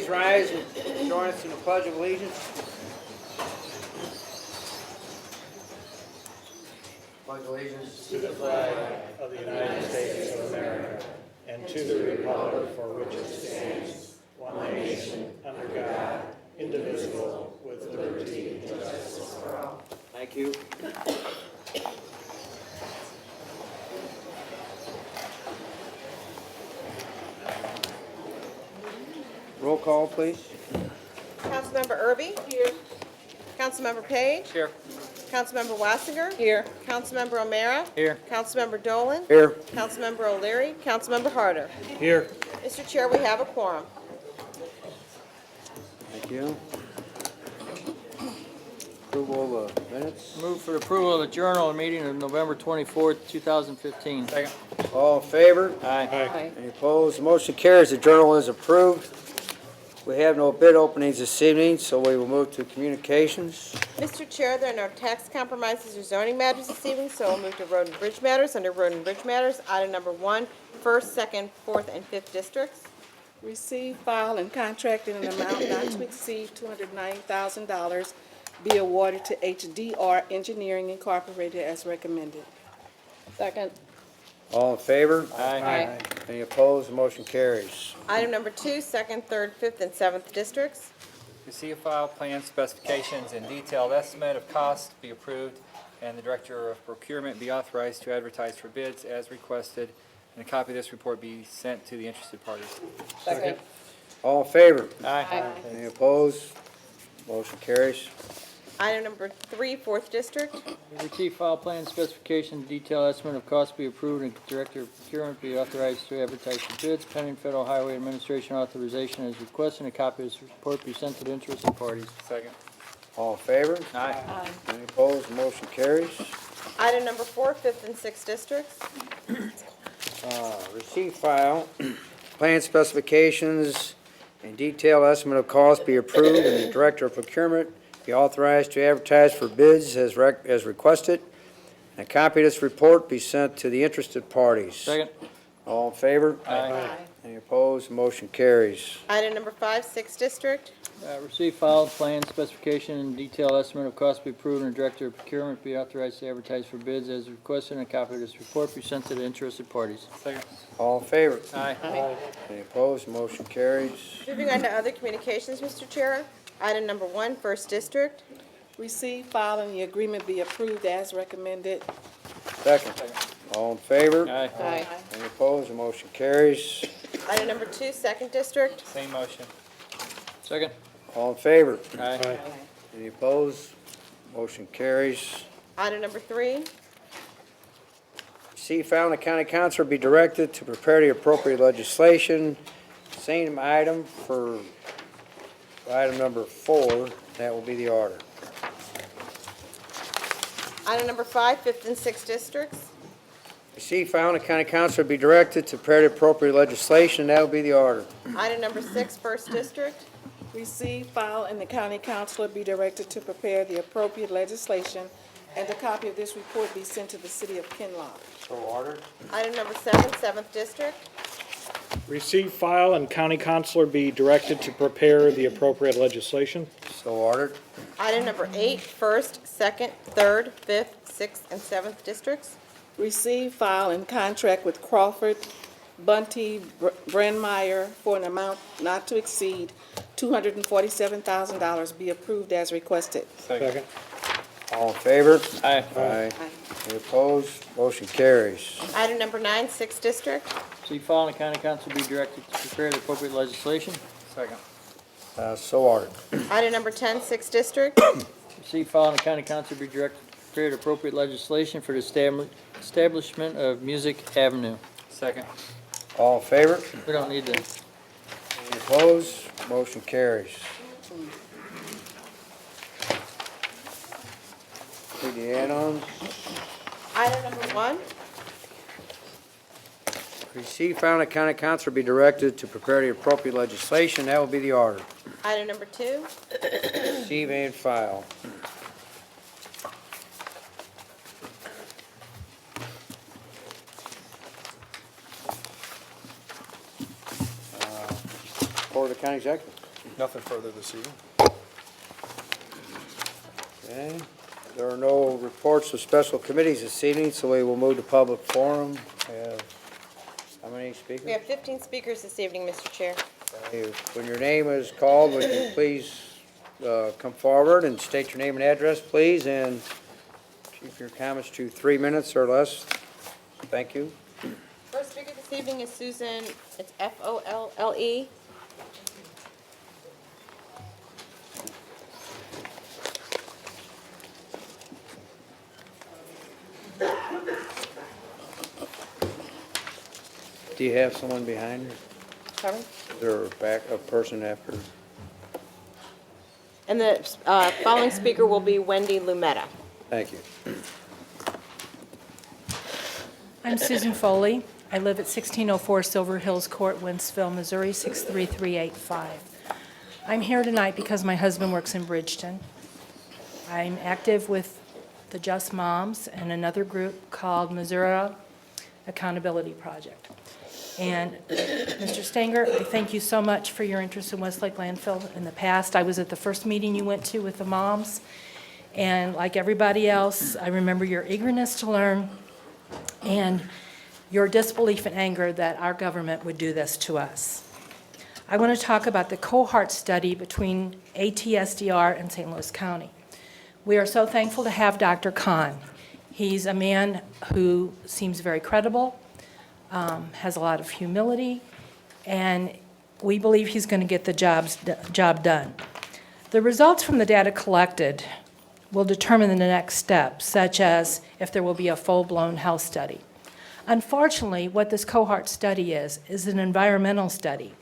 please rise and join us in the Pledge of Allegiance? Pledge allegiance To the flag of the United States of America and to the republic for which it stands, one nation, under God, indivisible, with liberty and justice for all. Thank you. Roll call, please. Councilmember Erby? Here. Councilmember Page? Here. Councilmember Wassinger? Here. Councilmember O'Meara? Here. Councilmember Dolan? Here. Councilmember O'Leary? Councilmember Harder? Here. Mr. Chair, we have a quorum. Thank you. Approval of minutes. Move for approval of the journal meeting of November 24th, 2015. Second. All in favor? Aye. Any opposed? The motion carries. The journal is approved. We have no bid openings this evening, so we will move to communications. Mr. Chair, there are no tax compromises or zoning matters this evening, so we'll move to road and bridge matters. Under road and bridge matters, item number 1, 1st, 2nd, 4th, and 5th districts. Receive, file, and contract in an amount not to exceed $290,000 be awarded to HDR Engineering Incorporated as recommended. Second. All in favor? Aye. Any opposed? The motion carries. Item number 2, 2nd, 3rd, 5th, and 7th districts. Receive, file, plan, specifications, and detailed estimate of cost be approved, and the Director of Procurement be authorized to advertise for bids as requested, and a copy of this report be sent to the interested parties. Second. All in favor? Aye. Any opposed? Motion carries. Item number 3, 4th district. Receive, file, plan, specification, detailed estimate of cost be approved, and Director of Procurement be authorized to advertise for bids pending Federal Highway Administration authorization as requested, and a copy of this report be sent to the interested parties. Second. All in favor? Aye. Any opposed? The motion carries. Item number 4, 5th, and 6th districts. Receive, file, plan specifications, and detailed estimate of cost be approved, and the Director of Procurement be authorized to advertise for bids as requested, and a copy of this report be sent to the interested parties. Second. All in favor? Aye. Any opposed? The motion carries. Item number 5, 6th district. Receive, file, plan, specification, and detailed estimate of cost be approved, and the Director of Procurement be authorized to advertise for bids as requested, and a copy of this report be sent to the interested parties. Second. All in favor? Aye. Any opposed? The motion carries. Moving on to other communications, Mr. Chair. Item number 1, 1st district. Receive, file, and the agreement be approved as recommended. Second. All in favor? Aye. Any opposed? The motion carries. Item number 2, 2nd district. Same motion. Second. All in favor? Aye. Any opposed? Motion carries. Item number 3. See, found the county council be directed to prepare the appropriate legislation. Same item for item number 4. That will be the order. Item number 5, 5th and 6th districts. See, found the county council be directed to prepare the appropriate legislation. That will be the order. Item number 6, 1st district. Receive, file, and the county councilor be directed to prepare the appropriate legislation, and a copy of this report be sent to the city of Kinloch. So ordered. Item number 7, 7th district. Receive, file, and county councilor be directed to prepare the appropriate legislation. So ordered. Item number 8, 1st, 2nd, 3rd, 5th, 6th, and 7th districts. Receive, file, and contract with Crawford, Bunty, Brandmeier for an amount not to exceed $247,000 be approved as requested. Second. All in favor? Aye. Aye. Any opposed? Motion carries. Item number 9, 6th district. Receive, file, and the county council be directed to prepare the appropriate legislation. Second. So ordered. Item number 10, 6th district. Receive, file, and the county council be directed to prepare the appropriate legislation for the establishment of Music Avenue. Second. All in favor? We don't need to. Any opposed? Motion carries. Read the add-ons. Item number 1. Receive, found, the county council be directed to prepare the appropriate legislation. That will be the order. Item number 2. Receive and file. Report of the county executive. Nothing further this evening. Okay. There are no reports of special committees this evening, so we will move to public forum. We have, how many speakers? We have 15 speakers this evening, Mr. Chair. When your name is called, would you please come forward and state your name and address, please, and keep your comments to 3 minutes or less. Thank you. First speaker this evening is Susan, it's Folle. Do you have someone behind her? Pardon? Is there a person after? And the following speaker will be Wendy Lumetta. Thank you. I'm Susan Foley. I live at 1604 Silver Hills Court, Wentzville, Missouri, 63385. I'm here tonight because my husband works in Bridgeton. I'm active with the Just Moms and another group called Missouri Accountability Project. And Mr. Stanger, I thank you so much for your interest in Westlake Landfill. In the past, I was at the first meeting you went to with the moms, and like everybody else, I remember your eagerness to learn and your disbelief and anger that our government would do this to us. I want to talk about the cohort study between ATSDR and St. Louis County. We are so thankful to have Dr. Kahn. He's a man who seems very credible, has a lot of humility, and we believe he's going to get the job done. The results from the data collected will determine the next steps, such as if there will be a full-blown health study. Unfortunately, what this cohort study is an environmental study.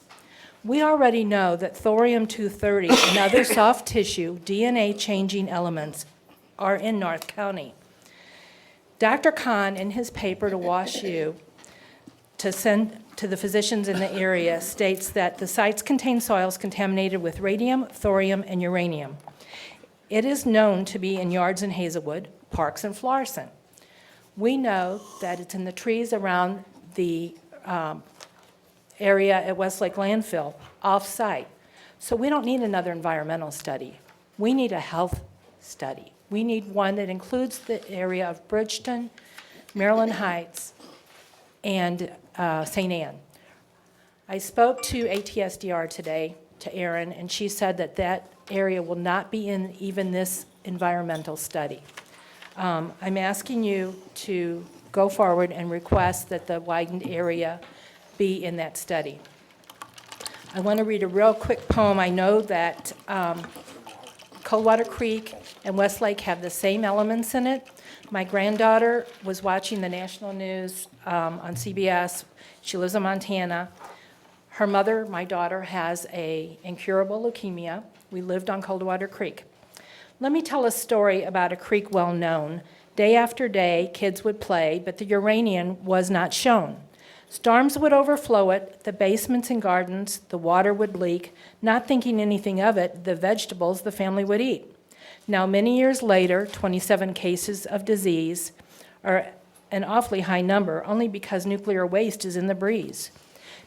We already know that thorium-230 and other soft tissue DNA-changing elements are in North County. Dr. Kahn, in his paper to WashU, to send to the physicians in the area, states that the sites contain soils contaminated with radium, thorium, and uranium. It is known to be in yards in Hazelwood, parks in Florissant. We know that it's in the trees around the area at Westlake Landfill, off-site. So we don't need another environmental study. We need a health study. We need one that includes the area of Bridgeton, Maryland Heights, and St. Anne. I spoke to ATSDR today, to Erin, and she said that that area will not be in even this environmental study. I'm asking you to go forward and request that the widened area be in that study. I want to read a real quick poem. I know that Coldwater Creek and Westlake have the same elements in it. My granddaughter was watching the national news on CBS. She lives in Montana. Her mother, my daughter, has an incurable leukemia. We lived on Coldwater Creek. Let me tell a story about a creek well known. Day after day, kids would play, but the uranium was not shown. Storms would overflow it, the basements and gardens, the water would leak. Not thinking anything of it, the vegetables the family would eat. Now, many years later, 27 cases of disease are an awfully high number, only because nuclear waste is in the breeze.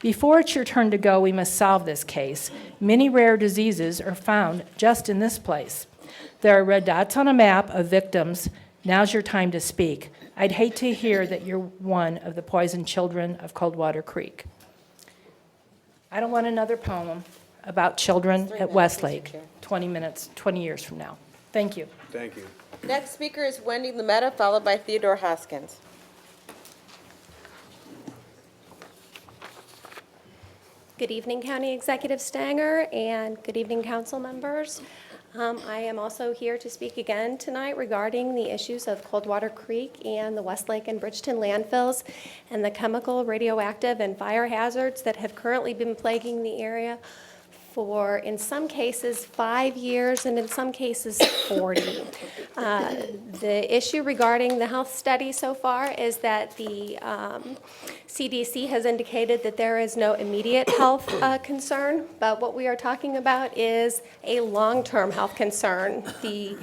Before it's your turn to go, we must solve this case. Many rare diseases are found just in this place. There are red dots on a map of victims. Now's your time to speak. I'd hate to hear that you're one of the poisoned children of Coldwater Creek. I don't want another poem about children at Westlake 20 years from now. Thank you. Thank you. Next speaker is Wendy Lumetta, followed by Theodore Hoskins. Good evening, County Executive Stanger, and good evening, council members. I am also here to speak again tonight regarding the issues of Coldwater Creek and the Westlake and Bridgeton landfills and the chemical, radioactive, and fire hazards that have currently been plaguing the area for, in some cases, 5 years, and in some cases, 40. The issue regarding the health study so far is that the CDC has indicated that there is no immediate health concern, but what we are talking about is a long-term health concern. The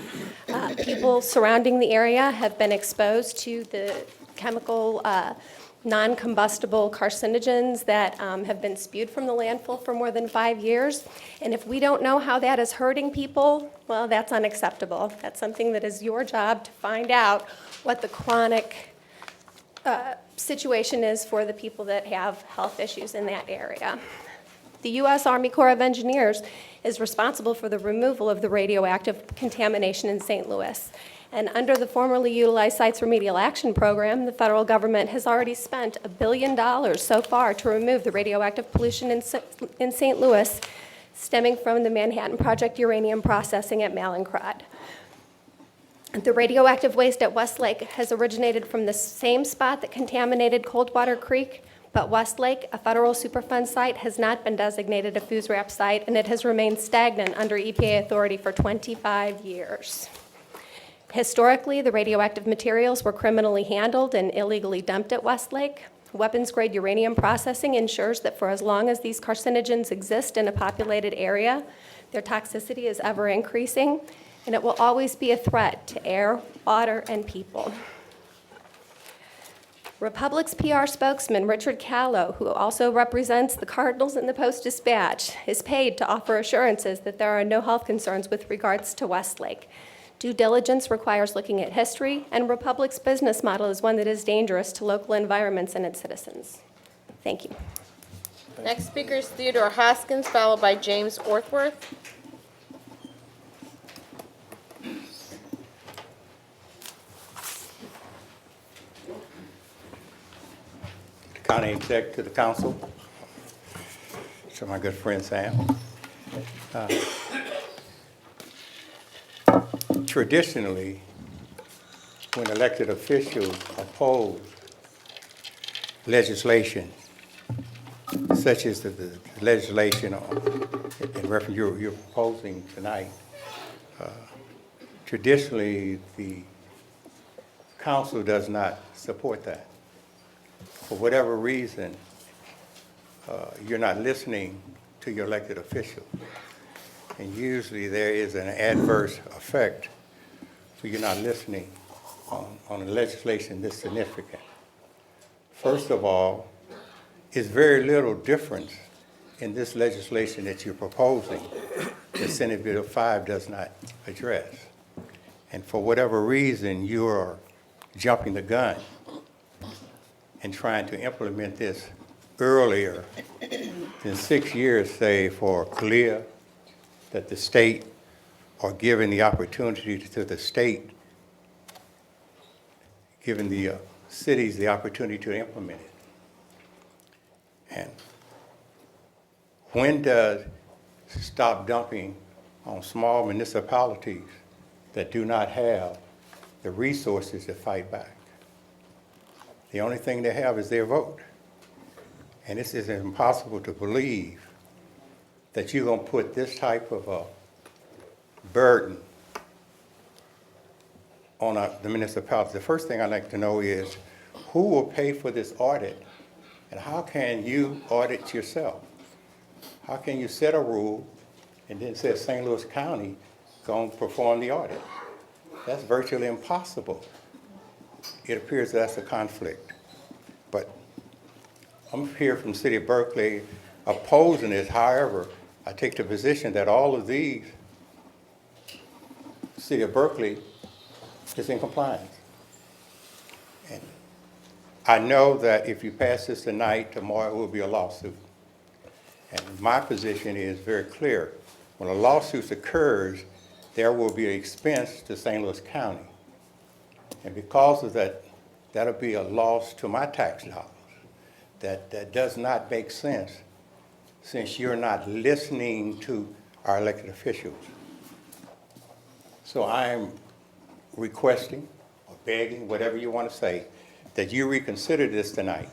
people surrounding the area have been exposed to the chemical non-combustible carcinogens that have been spewed from the landfill for more than 5 years. And if we don't know how that is hurting people, well, that's unacceptable. That's something that is your job to find out what the chronic situation is for the people that have health issues in that area. The U.S. Army Corps of Engineers is responsible for the removal of the radioactive contamination in St. Louis. And under the formerly utilized Sites Remedial Action Program, the federal government has already spent $1 billion so far to remove the radioactive pollution in St. Louis stemming from the Manhattan Project uranium processing at Mallinckrodt. The radioactive waste at Westlake has originated from the same spot that contaminated Coldwater Creek, but Westlake, a federal Superfund site, has not been designated a FUSRAP site, and it has remained stagnant under EPA authority for 25 years. Historically, the radioactive materials were criminally handled and illegally dumped at Westlake. Weapons-grade uranium processing ensures that for as long as these carcinogens exist in a populated area, their toxicity is ever increasing, and it will always be a threat to air, water, and people. Republic's PR spokesman, Richard Callow, who also represents the Cardinals in the Post-Dispatch, is paid to offer assurances that there are no health concerns with regards to Westlake. Due diligence requires looking at history, and Republic's business model is one that is dangerous to local environments and its citizens. Thank you. Next speaker is Theodore Hoskins, followed by James Orthworth. County Exec, to the council, to my good friend Sam. Traditionally, when elected officials oppose legislation, such as the legislation in reference you're proposing tonight, traditionally the council does not support that. For whatever reason, you're not listening to your elected official. And usually there is an adverse effect, so you're not listening on legislation this significant. First of all, it's very little difference in this legislation that you're proposing that Senate Bill 5 does not address. And for whatever reason, you are jumping the gun and trying to implement this earlier than 6 years, say, for clear that the state, or given the opportunity to the state, giving the cities the opportunity to implement it. And when does stop dumping on small municipalities that do not have the resources to fight back? The only thing they have is their vote. And this is impossible to believe that you're going to put this type of a burden on the municipalities. The first thing I'd like to know is who will pay for this audit, and how can you audit yourself? How can you set a rule and then say St. Louis County going to perform the audit? That's virtually impossible. It appears that's a conflict. But I'm here from the city of Berkeley opposing this. However, I take the position that all of these, city of Berkeley is in compliance. And I know that if you pass this tonight, tomorrow it will be a lawsuit. And my position is very clear. When a lawsuit occurs, there will be an expense to St. Louis County. And because of that, that'll be a loss to my tax dollars. That does not make sense since you're not listening to our elected officials. So I'm requesting or begging, whatever you want to say, that you reconsider this tonight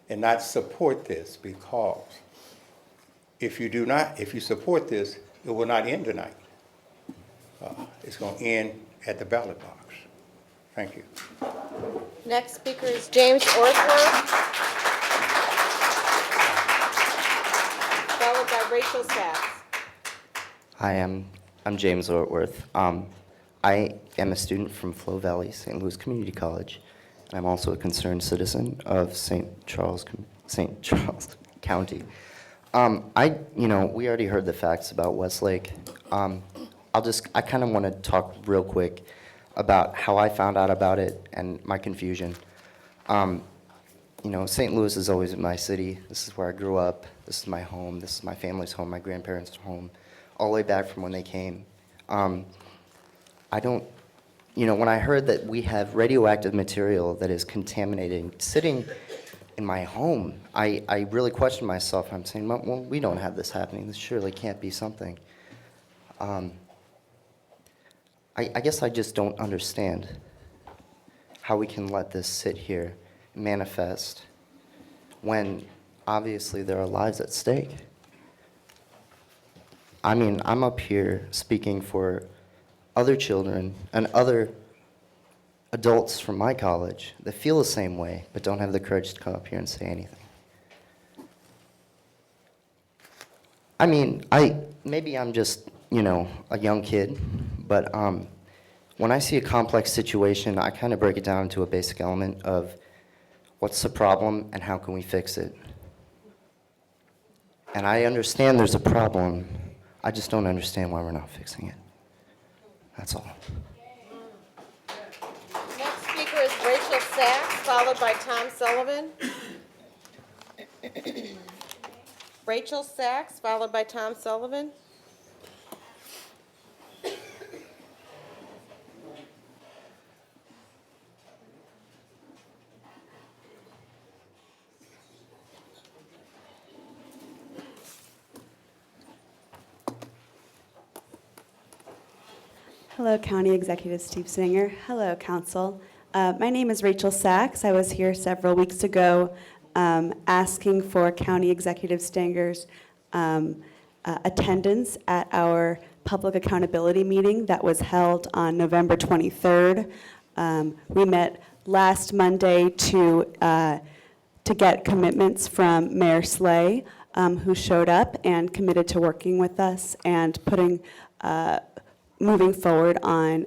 and not support this, because if you support this, it will not end tonight. It's going to end at the ballot box. Thank you. Next speaker is James Orthworth, followed by Rachel Sachs. Hi, I'm James Ortworth. I am a student from Flow Valley, St. Louis Community College, I'm also a concerned citizen of St. Charles County. We already heard the facts about Westlake. I kind of want to talk real quick about how I found out about it and my confusion. St. Louis is always my city. This is where I grew up. This is my home. This is my family's home, my grandparents' home, all the way back from when they came. When I heard that we have radioactive material that is contaminating, sitting in my home, I really questioned myself. I'm saying, well, we don't have this happening. This surely can't be something. I guess I just don't understand how we can let this sit here, manifest, when obviously there are lives at stake. I mean, I'm up here speaking for other children and other adults from my college that feel the same way but don't have the courage to come up here and say anything. I mean, maybe I'm just, a young kid, but when I see a complex situation, I kind of break it down into a basic element of what's the problem and how can we fix it. And I understand there's a problem. I just don't understand why we're not fixing it. That's all. Next speaker is Rachel Sachs, followed by Tom Sullivan. Rachel Sachs, followed by Tom Sullivan. Hello, County Executive Steve Singer. Hello, Council. My name is Rachel Sachs. I was here several weeks ago asking for County Executive Stanger's attendance at our public accountability meeting that was held on November 23rd. We met last Monday to get commitments from Mayor Slay, who showed up and committed to working with us and moving forward on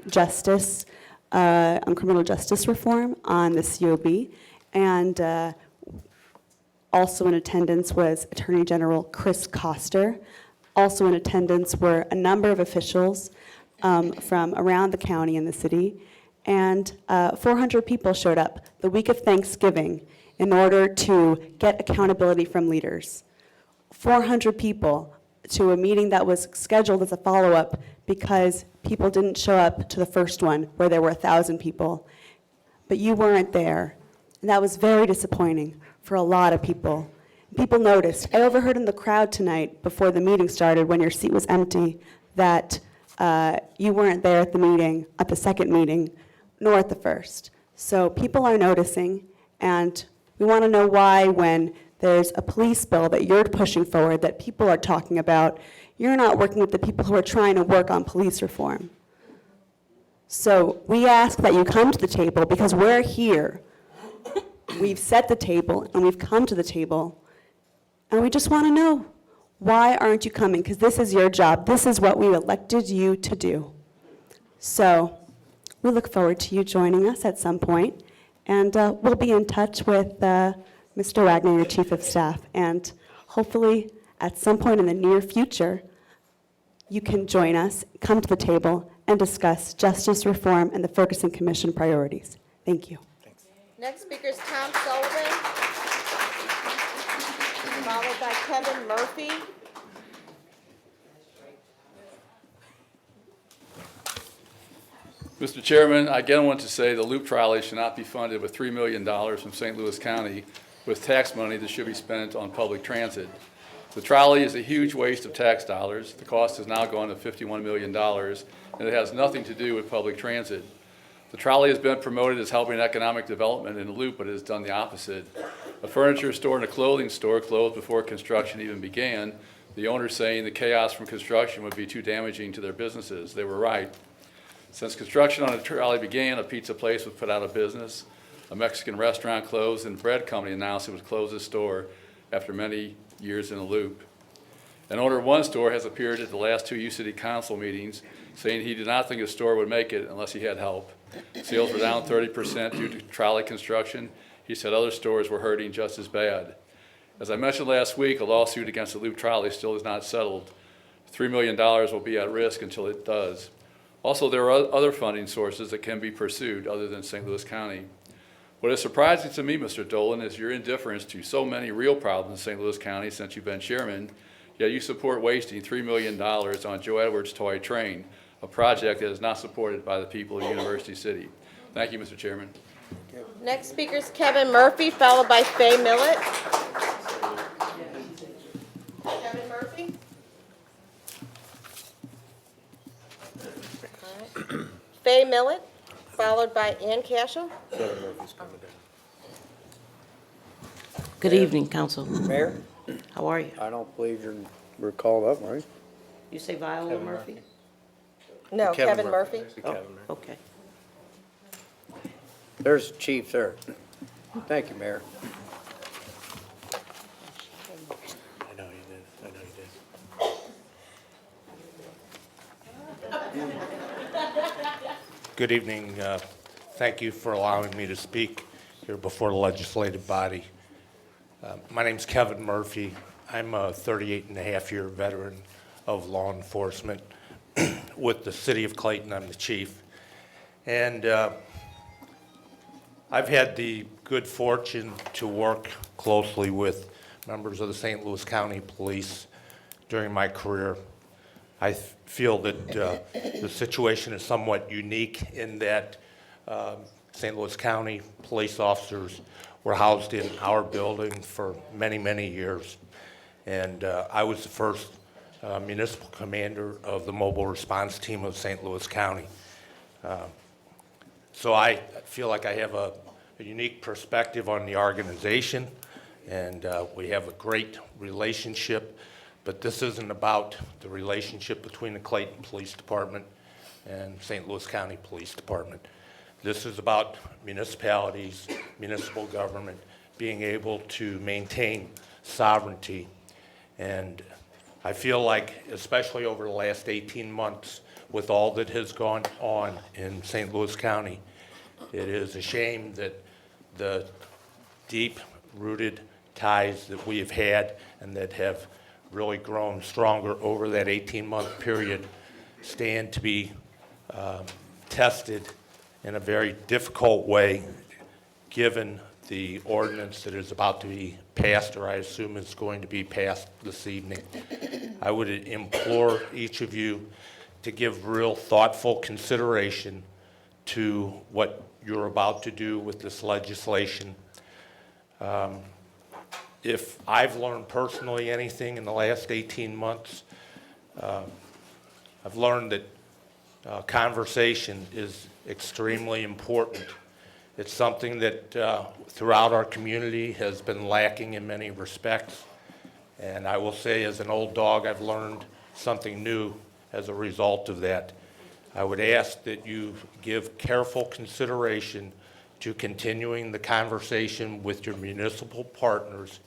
justice, on criminal justice reform on the COB. And also in attendance was Attorney General Chris Koster. Also in attendance were a number of officials from around the county and the city. And 400 people showed up the week of Thanksgiving in order to get accountability from leaders. 400 people to a meeting that was scheduled as a follow-up because people didn't show up to the first one where there were 1,000 people. But you weren't there. And that was very disappointing for a lot of people. People noticed. I overheard in the crowd tonight before the meeting started when your seat was empty that you weren't there at the meeting, at the second meeting, nor at the first. So people are noticing, and we want to know why when there's a police bill that you're pushing forward that people are talking about, you're not working with the people who are trying to work on police reform. So we ask that you come to the table because we're here. We've set the table and we've come to the table, and we just want to know, why aren't you coming? Because this is your job. This is what we elected you to do. So we look forward to you joining us at some point, and we'll be in touch with Mr. Wagner, your Chief of Staff, and hopefully at some point in the near future, you can join us, come to the table, and discuss justice reform and the Ferguson Commission priorities. Thank you. Next speaker is Tom Sullivan, followed by Kevin Murphy. Mr. Chairman, I again want to say the Loop trolley should not be funded with $3 million from St. Louis County with tax money that should be spent on public transit. The trolley is a huge waste of tax dollars. The cost has now gone to $51 million, and it has nothing to do with public transit. The trolley has been promoted as helping economic development in the Loop, but it has done the opposite. A furniture store and a clothing store closed before construction even began, the owner saying the chaos from construction would be too damaging to their businesses. They were right. Since construction on the trolley began, a pizza place was put out of business, a Mexican restaurant closed, and a bread company announced it would close its store after many years in the Loop. An owner of one store has appeared at the last two U-City Council meetings saying he did not think his store would make it unless he had help. Sales were down 30% due to trolley construction. He said other stores were hurting just as bad. As I mentioned last week, a lawsuit against the Loop Trolley still is not settled. $3 million will be at risk until it does. Also, there are other funding sources that can be pursued other than St. Louis County. What is surprising to me, Mr. Dolan, is your indifference to so many real problems in St. Louis County since you've been chairman, yet you support wasting $3 million on Joe Edwards' toy train, a project that is not supported by the people of University City. Thank you, Mr. Chairman. Next speaker is Kevin Murphy, followed by Fay Millet. Kevin Murphy? All right. Fay Millet, followed by Ann Cashel. Good evening, Council. Mayor, How are you? I don't believe we're called up, right? You say Viola Murphy? No, Kevin Murphy. Oh, okay. There's the chief there. Thank you, Mayor. I know you did, I know you did. Good evening. Thank you for allowing me to speak here before the legislative body. My name's Kevin Murphy. I'm a 38-and-a-half-year veteran of law enforcement with the City of Clayton. I'm the chief. And I've had the good fortune to work closely with members of the St. Louis County Police during my career. I feel that the situation is somewhat unique in that St. Louis County police officers were housed in our building for many, many years. And I was the first municipal commander of the mobile response team of St. Louis County. So I feel like I have a unique perspective on the organization, and we have a great relationship. But this isn't about the relationship between the Clayton Police Department and St. Louis County Police Department. This is about municipalities, municipal government being able to maintain sovereignty. And I feel like, especially over the last 18 months, with all that has gone on in St. Louis County, it is a shame that the deep-rooted ties that we have had and that have really grown stronger over that 18-month period stand to be tested in a very difficult way, given the ordinance that is about to be passed, or I assume is going to be passed this evening. I would implore each of you to give real thoughtful consideration to what you're about to do with this legislation. If I've learned personally anything in the last 18 months, I've learned that conversation is extremely important. It's something that throughout our community has been lacking in many respects. And I will say, as an old dog, I've learned something new as a result of that. I would ask that you give careful consideration to continuing the conversation with your municipal partners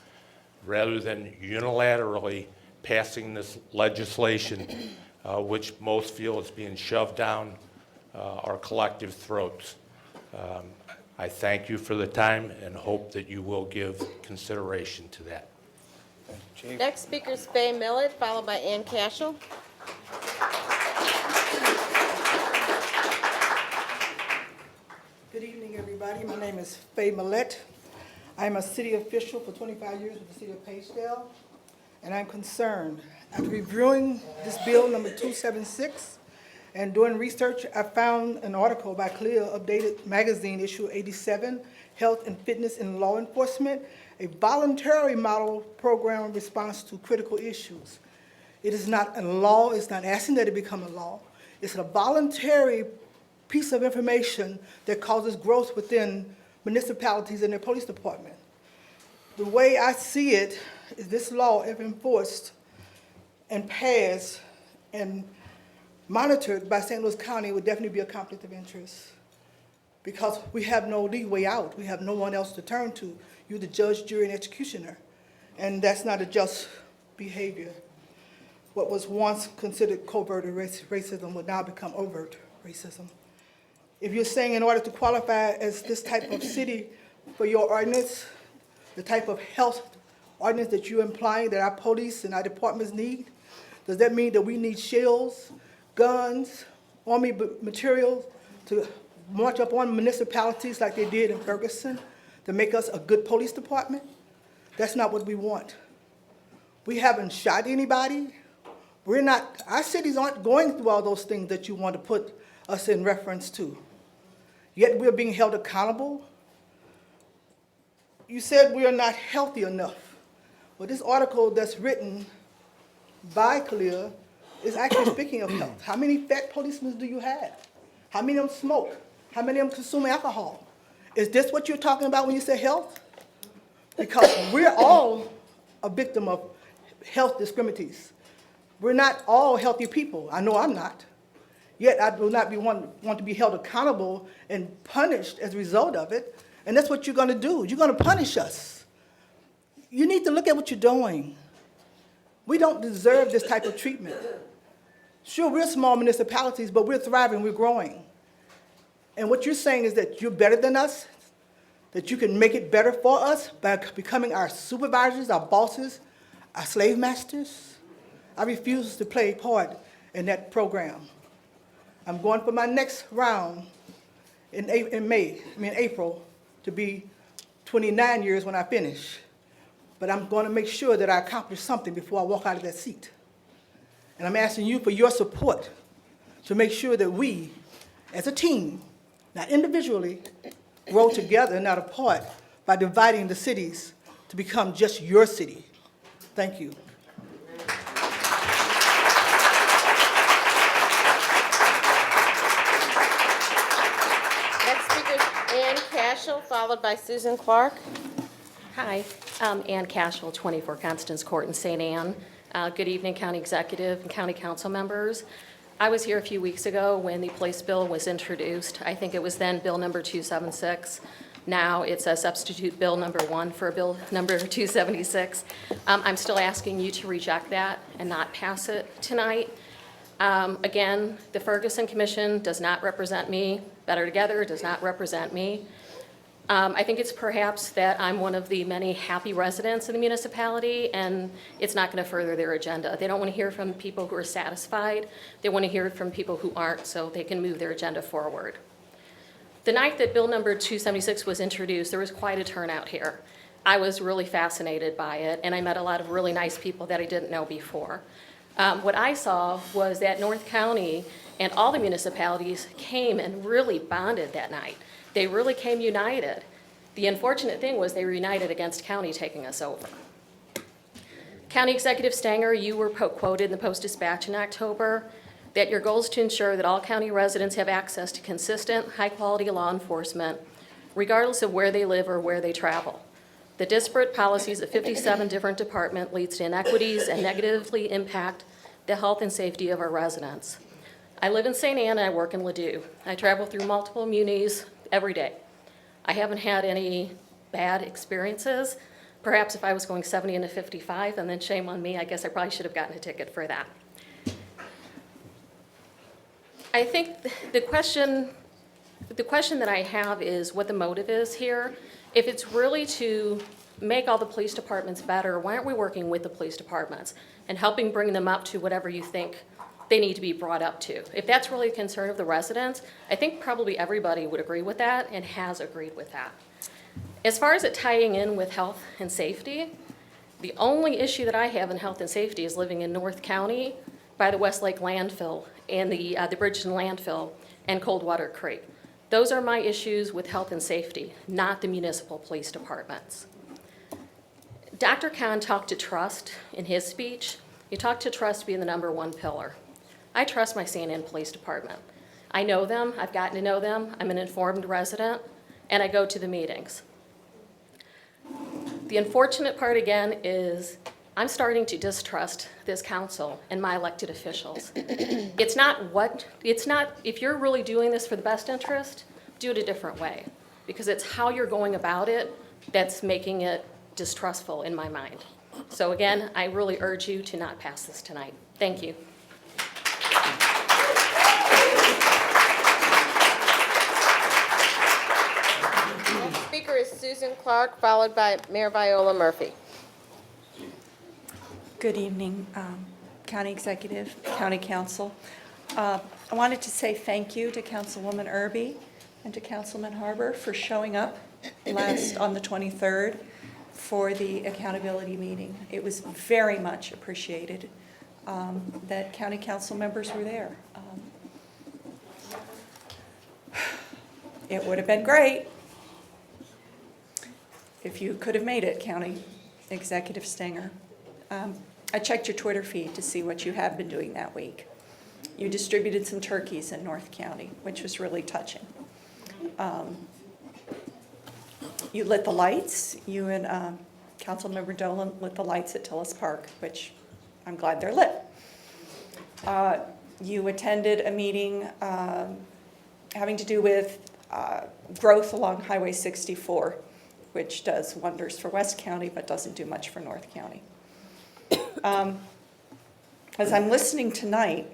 rather than unilaterally passing this legislation, which most feel is being shoved down our collective throats. I thank you for the time and hope that you will give consideration to that. Next speaker is Fay Millet, followed by Ann Cashel. Good evening, everybody. My name is Fay Millet. I'm a city official for 25 years with the city of Pagedale, and I'm concerned. After reviewing this bill number 276 and doing research, I found an article by Clear Updated Magazine, issue 87, Health and Fitness in Law Enforcement, a voluntary model program response to critical issues. It is not a law. It's not asking that it become a law. It's a voluntary piece of information that causes growth within municipalities and their police department. The way I see it is this law, if enforced and passed and monitored by St. Louis County, would definitely be a conflict of interest, because we have no leeway out. We have no one else to turn to. You're the judge, jury, and executioner, and that's not a just behavior. what was once considered covert racism would now become overt racism. If you're saying in order to qualify as this type of city for your ordinance, the type of health ordinance that you're implying that our police and our departments need, does that mean that we need shells, guns, army materials to march up on municipalities like they did in Ferguson to make us a good police department? That's not what we want. We haven't shot anybody. Our cities aren't going through all those things that you want to put us in reference to. Yet we're being held accountable. You said we are not healthy enough. Well, this article that's written by Khalil is actually speaking of health. How many fat policemen do you have? How many of them smoke? How many of them consume alcohol? Is this what you're talking about when you say health? Because we're all a victim of health discriminties. We're not all healthy people. I know I'm not. Yet I do not want to be held accountable and punished as a result of it. And that's what you're going to do. You're going to punish us. You need to look at what you're doing. We don't deserve this type of treatment. Sure, we're small municipalities, but we're thriving, we're growing. And what you're saying is that you're better than us, that you can make it better for us by becoming our supervisors, our bosses, our slave masters. I refuse to play a part in that program. I'm going for my next round in April, to be 29 years when I finish. But I'm going to make sure that I accomplish something before I walk out of that seat. And I'm asking you for your support to make sure that we, as a team, not individually, grow together, not apart, by dividing the cities to become just your city. Thank you. Next speaker is Ann Cashel, followed by Susan Clark. Hi, Ann Cashel, 24 Constance Court in St. Anne. Good evening, County Executive and County Council members. I was here a few weeks ago when the police bill was introduced. I think it was then Bill number 276. Now it's a substitute Bill number 1 for Bill number 276. I'm still asking you to reject that and not pass it tonight. Again, the Ferguson Commission does not represent me. Better Together does not represent me. I think it's perhaps that I'm one of the many happy residents of the municipality, and it's not going to further their agenda. They don't want to hear from people who are satisfied. They want to hear from people who aren't, so they can move their agenda forward. The night that Bill number 276 was introduced, there was quite a turnout here. I was really fascinated by it, and I met a lot of really nice people that I didn't know before. What I saw was that North County and all the municipalities came and really bonded that night. They really came united. The unfortunate thing was they were united against county taking us over. County Executive Stanger, you were quoted in the Post-Dispatch in October that your goal is to ensure that all county residents have access to consistent, high-quality law enforcement, regardless of where they live or where they travel. The disparate policies of 57 different departments leads to inequities and negatively impact the health and safety of our residents. I live in St. Anne and I work in Ladue. I travel through multiple munis every day. I haven't had any bad experiences. Perhaps if I was going 70 into 55, and then shame on me, I guess I probably should have gotten a ticket for that. I think the question that I have is what the motive is here. If it's really to make all the police departments better, why aren't we working with the police departments and helping bring them up to whatever you think they need to be brought up to? If that's really a concern of the residents, I think probably everybody would agree with that and has agreed with that. As far as it tying in with health and safety, the only issue that I have in health and safety is living in North County by the Westlake landfill and the Bridgeton landfill and Coldwater Creek. Those are my issues with health and safety, not the municipal police departments. Dr. Khan talked to trust in his speech. He talked to trust being the #1 pillar. I trust my St. Anne Police Department. I know them, I've gotten to know them, I'm an informed resident, and I go to the meetings. The unfortunate part again is I'm starting to distrust this council and my elected officials. It's not, if you're really doing this for the best interest, do it a different way, because it's how you're going about it that's making it distrustful in my mind. So again, I really urge you to not pass this tonight. Thank you. Next speaker is Susan Clark, followed by Mayor Viola Murphy. Good evening, County Executive, County Council. I wanted to say thank you to Councilwoman Irby and to Councilman Harbour for showing up on the 23rd for the accountability meeting. It was very much appreciated that county council members were there. It would have been great if you could have made it, County Executive Stenger. I checked your Twitter feed to see what you have been doing that week. You distributed some turkeys in North County, which was really touching. You lit the lights. You and Councilmember Dolan lit the lights at Tillis Park, which I'm glad they're lit. You attended a meeting having to do with growth along Highway 64, which does wonders for West County but doesn't do much for North County. As I'm listening tonight,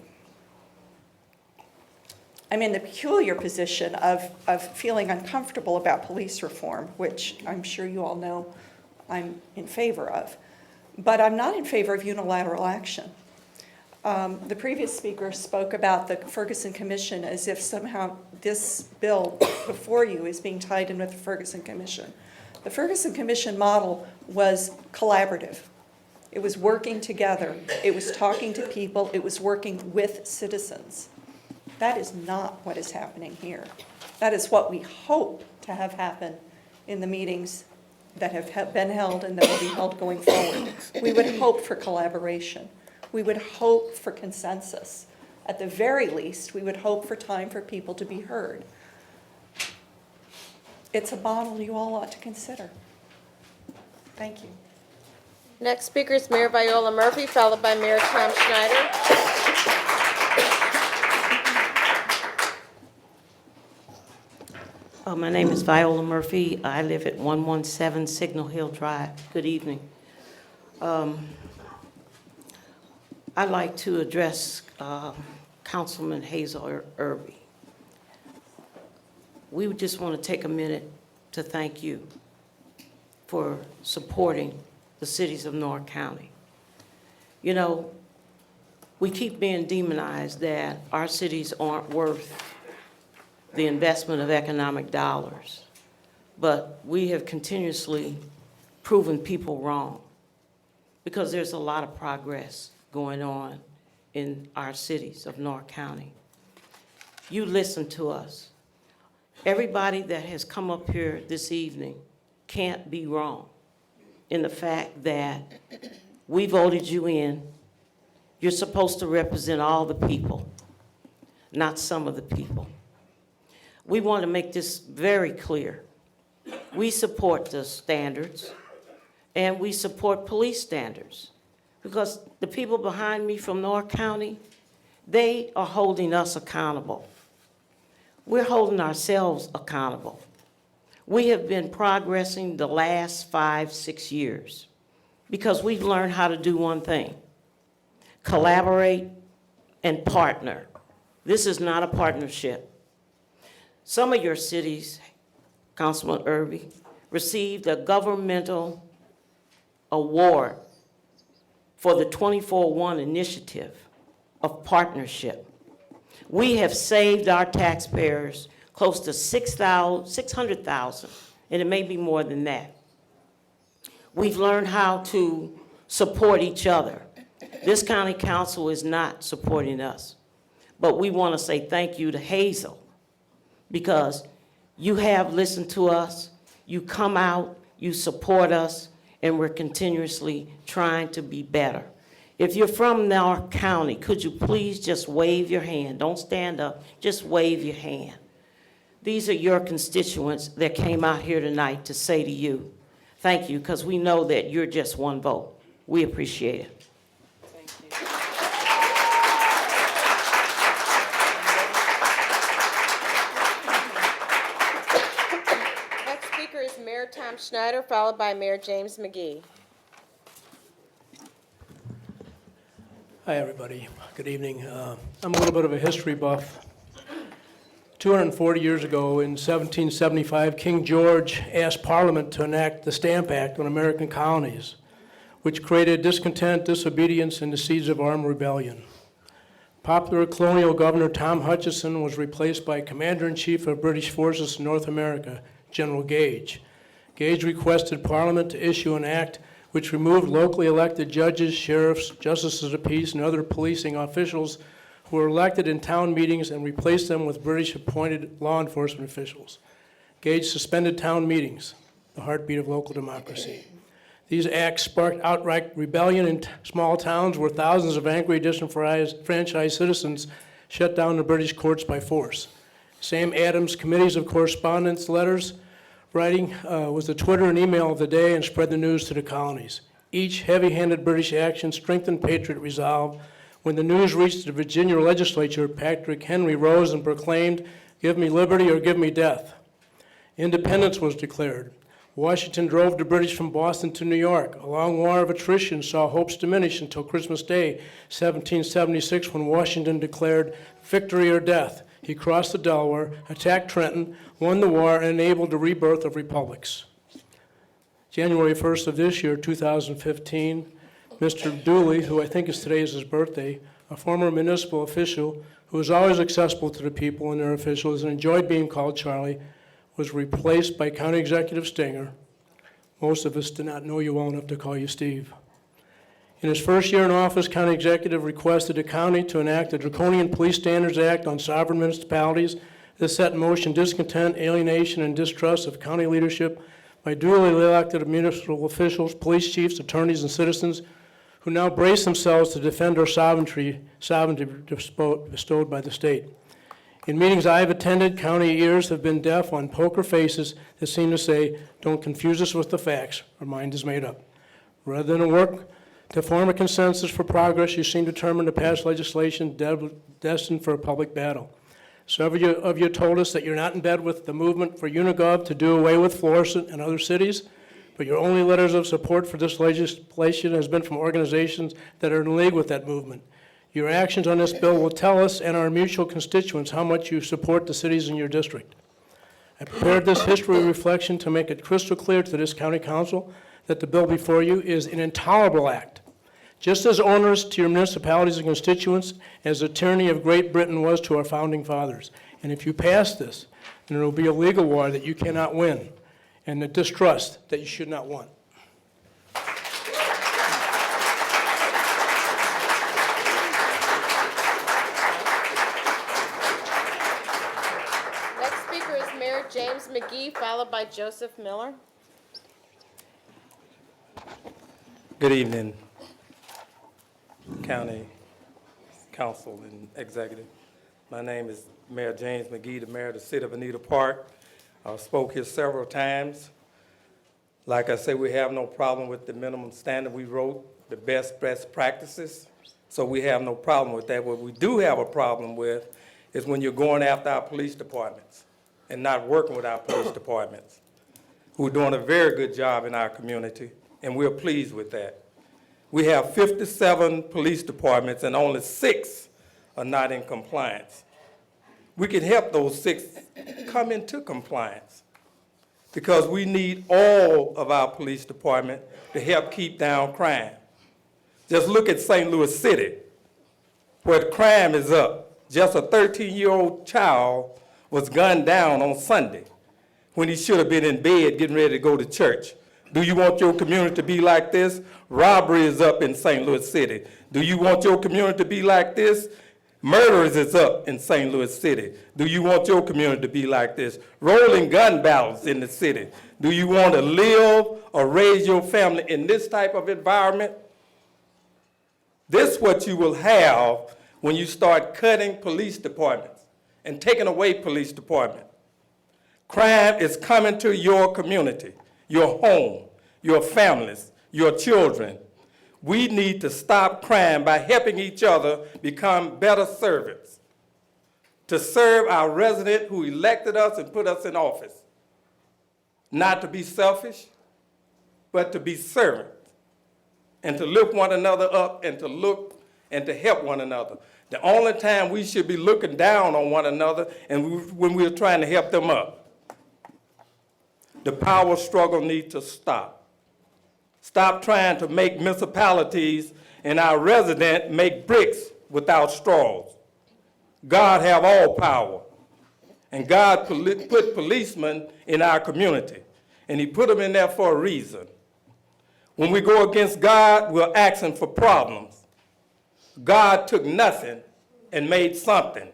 I'm in the peculiar position of feeling uncomfortable about police reform, which I'm sure you all know I'm in favor of. But I'm not in favor of unilateral action. The previous speaker spoke about the Ferguson Commission as if somehow this bill before you is being tied in with the Ferguson Commission. The Ferguson Commission model was collaborative. It was working together. It was talking to people. It was working with citizens. That is not what is happening here. That is what we hope to have happen in the meetings that have been held and that will be held going forward. We would hope for collaboration. We would hope for consensus. At the very least, we would hope for time for people to be heard. It's a model you all ought to consider. Thank you. Next speaker is Mayor Viola Murphy, followed by Mayor Tom Schneider. My name is Viola Murphy. I live at 117 Signal Hill Drive. Good evening. I'd like to address Councilman Hazel Irby. We would just want to take a minute to thank you for supporting the cities of North County. You know, we keep being demonized that our cities aren't worth the investment of economic dollars, but we have continuously proven people wrong because there's a lot of progress going on in our cities of North County. You listen to us. Everybody that has come up here this evening can't be wrong in the fact that we voted you in. You're supposed to represent all the people, not some of the people. We want to make this very clear. We support the standards, and we support police standards, because the people behind me from North County, they are holding us accountable. We're holding ourselves accountable. We have been progressing the last 5-6 years because we've learned how to do one thing: collaborate and partner. This is not a partnership. Some of your cities, Councilman Irby, received a governmental award for the 24-1 initiative of partnership. We have saved our taxpayers close to $600,000, and it may be more than that. We've learned how to support each other. This county council is not supporting us, but we want to say thank you to Hazel, because you have listened to us, you come out, you support us, and we're continuously trying to be better. If you're from North County, could you please just wave your hand? Don't stand up, just wave your hand. These are your constituents that came out here tonight to say to you, thank you, because we know that you're just one vote. We appreciate it. Next speaker is Mayor Tom Schneider, followed by Mayor James McGee. Hi, everybody. Good evening. I'm a little bit of a history buff. 240 years ago, in 1775, King George asked Parliament to enact the Stamp Act on American colonies, which created discontent, disobedience, and the seeds of armed rebellion. Popular colonial governor Tom Hutchison was replaced by Commander-in-Chief of British forces in North America, General Gage. Gage requested Parliament to issue an act which removed locally elected judges, sheriffs, justices of peace, and other policing officials who were elected in town meetings and replaced them with British-appointed law enforcement officials. Gage suspended town meetings, the heartbeat of local democracy. These acts sparked outright rebellion in small towns where thousands of angry, disenfranchised citizens shut down the British courts by force. Sam Adams' committees of correspondence letters writing was the Twitter and email of the day and spread the news to the colonies. Each heavy-handed British action strengthened patriot resolve. When the news reached the Virginia legislature, Patrick Henry rose and proclaimed, "Give me liberty or give me death." Independence was declared. Washington drove the British from Boston to New York. A long war of attrition saw hopes diminish until Christmas Day, 1776, when Washington declared victory or death. He crossed the Delaware, attacked Trenton, won the war, and enabled the rebirth of republics. January 1st of this year, 2015, Mr. Dooley, who I think today is his birthday, a former municipal official who was always accessible to the people and their officials and enjoyed being called Charlie, was replaced by County Executive Stenger. Most of us did not know you well enough to call you Steve. In his first year in office, County Executive requested the county to enact the Draconian Police Standards Act on sovereign municipalities that set in motion discontent, alienation, and distrust of county leadership by duly elected municipal officials, police chiefs, attorneys, and citizens who now brace themselves to defend our sovereignty bestowed by the state. In meetings I have attended, county ears have been deaf on poker faces that seem to say, "Don't confuse us with the facts, our mind is made up." Rather than work to form a consensus for progress, you seem determined to pass legislation destined for a public battle. Several of you told us that you're not in bed with the movement for Unigov to do away with Florissant and other cities, but your only letters of support for this legislation has been from organizations that are in league with that movement. Your actions on this bill will tell us and our mutual constituents how much you support the cities in your district. I prepared this history reflection to make it crystal clear to this county council that the bill before you is an intolerable act, just as onerous to your municipalities and constituents as the tyranny of Great Britain was to our founding fathers. And if you pass this, then there will be a legal war that you cannot win and a distrust that you should not want. Next speaker is Mayor James McGee, followed by Joseph Miller. Good evening, County Council and Executive. My name is Mayor James McGee, the mayor of the city of Anita Park. I spoke here several times. Like I said, we have no problem with the minimum standard we wrote, the best practices, so we have no problem with that. What we do have a problem with is when you're going after our police departments and not working with our police departments, who are doing a very good job in our community, and we're pleased with that. We have 57 police departments and only 6 are not in compliance. We can help those 6 come into compliance because we need all of our police department to help keep down crime. Just look at St. Louis City, where crime is up. Just a 13-year-old child was gunned down on Sunday when he should have been in bed getting ready to go to church. Do you want your community to be like this? Robbery is up in St. Louis City. Do you want your community to be like this? Murders is up in St. Louis City. Do you want your community to be like this? Rolling gun battles in the city. Do you want to live or raise your family in this type of environment? This is what you will have when you start cutting police departments and taking away police department. Crime is coming to your community, your home, your families, your children. We need to stop crime by helping each other become better servants, to serve our resident who elected us and put us in office. Not to be selfish, but to be servants, and to lift one another up and to look and to help one another. The only time we should be looking down on one another and when we're trying to help them up. The power struggle needs to stop. Stop trying to make municipalities and our residents make bricks without straws. God have all power. And God put policemen in our community. And he put them in there for a reason. When we go against God, we're asking for problems. God took nothing and made something.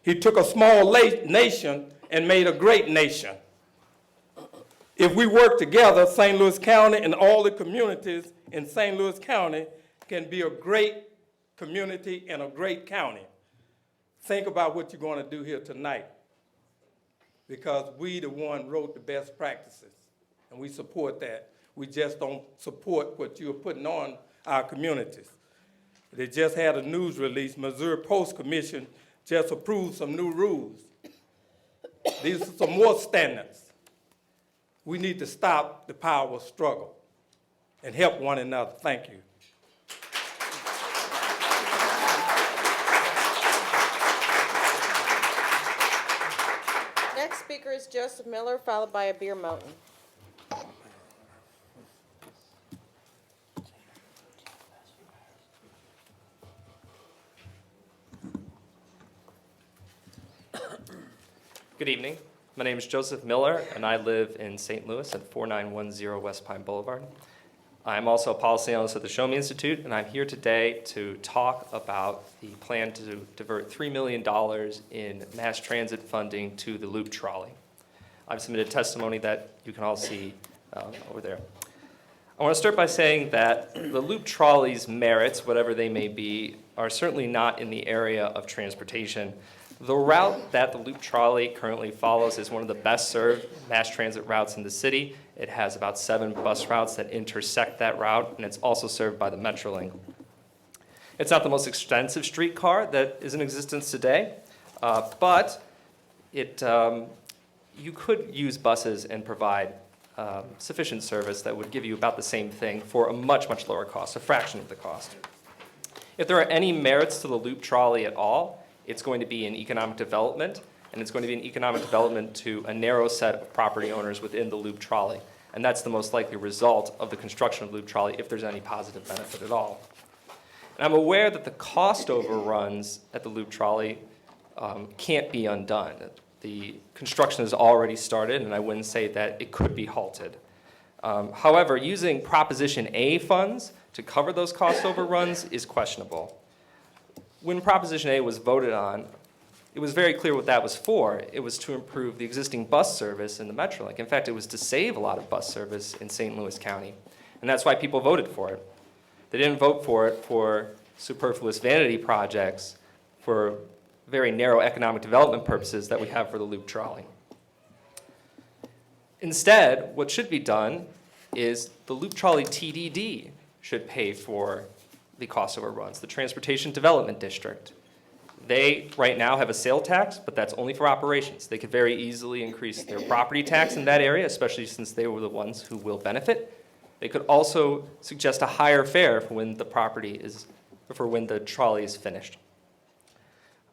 He took a small nation and made a great nation. If we work together, St. Louis County and all the communities in St. Louis County can be a great community and a great county. Think about what you're going to do here tonight, because we, the one, wrote the best practices, and we support that. We just don't support what you're putting on our communities. They just had a news release. Missouri Post Commission just approved some new rules. These are some more standards. We need to stop the power struggle and help one another. Thank you. Next speaker is Joseph Miller, followed by Abir Moten. Good evening. My name is Joseph Miller, and I live in St. Louis at 4910 West Pine Boulevard. I'm also a policy analyst at the Show Me Institute, and I'm here today to talk about the plan to divert $3 million in mass transit funding to the Loop Trolley. I've submitted testimony that you can all see over there. I want to start by saying that the Loop Trolley's merits, whatever they may be, are certainly not in the area of transportation. The route that the Loop Trolley currently follows is one of the best served mass transit routes in the city. It has about 7 bus routes that intersect that route, and it's also served by the Metrolink. It's not the most extensive streetcar that is in existence today, but you could use buses and provide sufficient service that would give you about the same thing for a much, much lower cost, a fraction of the cost. If there are any merits to the Loop Trolley at all, it's going to be in economic development, and it's going to be an economic development to a narrow set of property owners within the Loop Trolley. And that's the most likely result of the construction of Loop Trolley, if there's any positive benefit at all. And I'm aware that the cost overruns at the Loop Trolley can't be undone. The construction has already started, and I wouldn't say that it could be halted. However, using Proposition A funds to cover those cost overruns is questionable. When Proposition A was voted on, it was very clear what that was for. It was to improve the existing bus service in the Metrolink. In fact, it was to save a lot of bus service in St. Louis County. And that's why people voted for it. They didn't vote for it for superfluous vanity projects, for very narrow economic development purposes that we have for the Loop Trolley. Instead, what should be done is the Loop Trolley TDD should pay for the cost overruns, the Transportation Development District. They, right now, have a sale tax, but that's only for operations. They could very easily increase their property tax in that area, especially since they were the ones who will benefit. They could also suggest a higher fare for when the trolley is finished.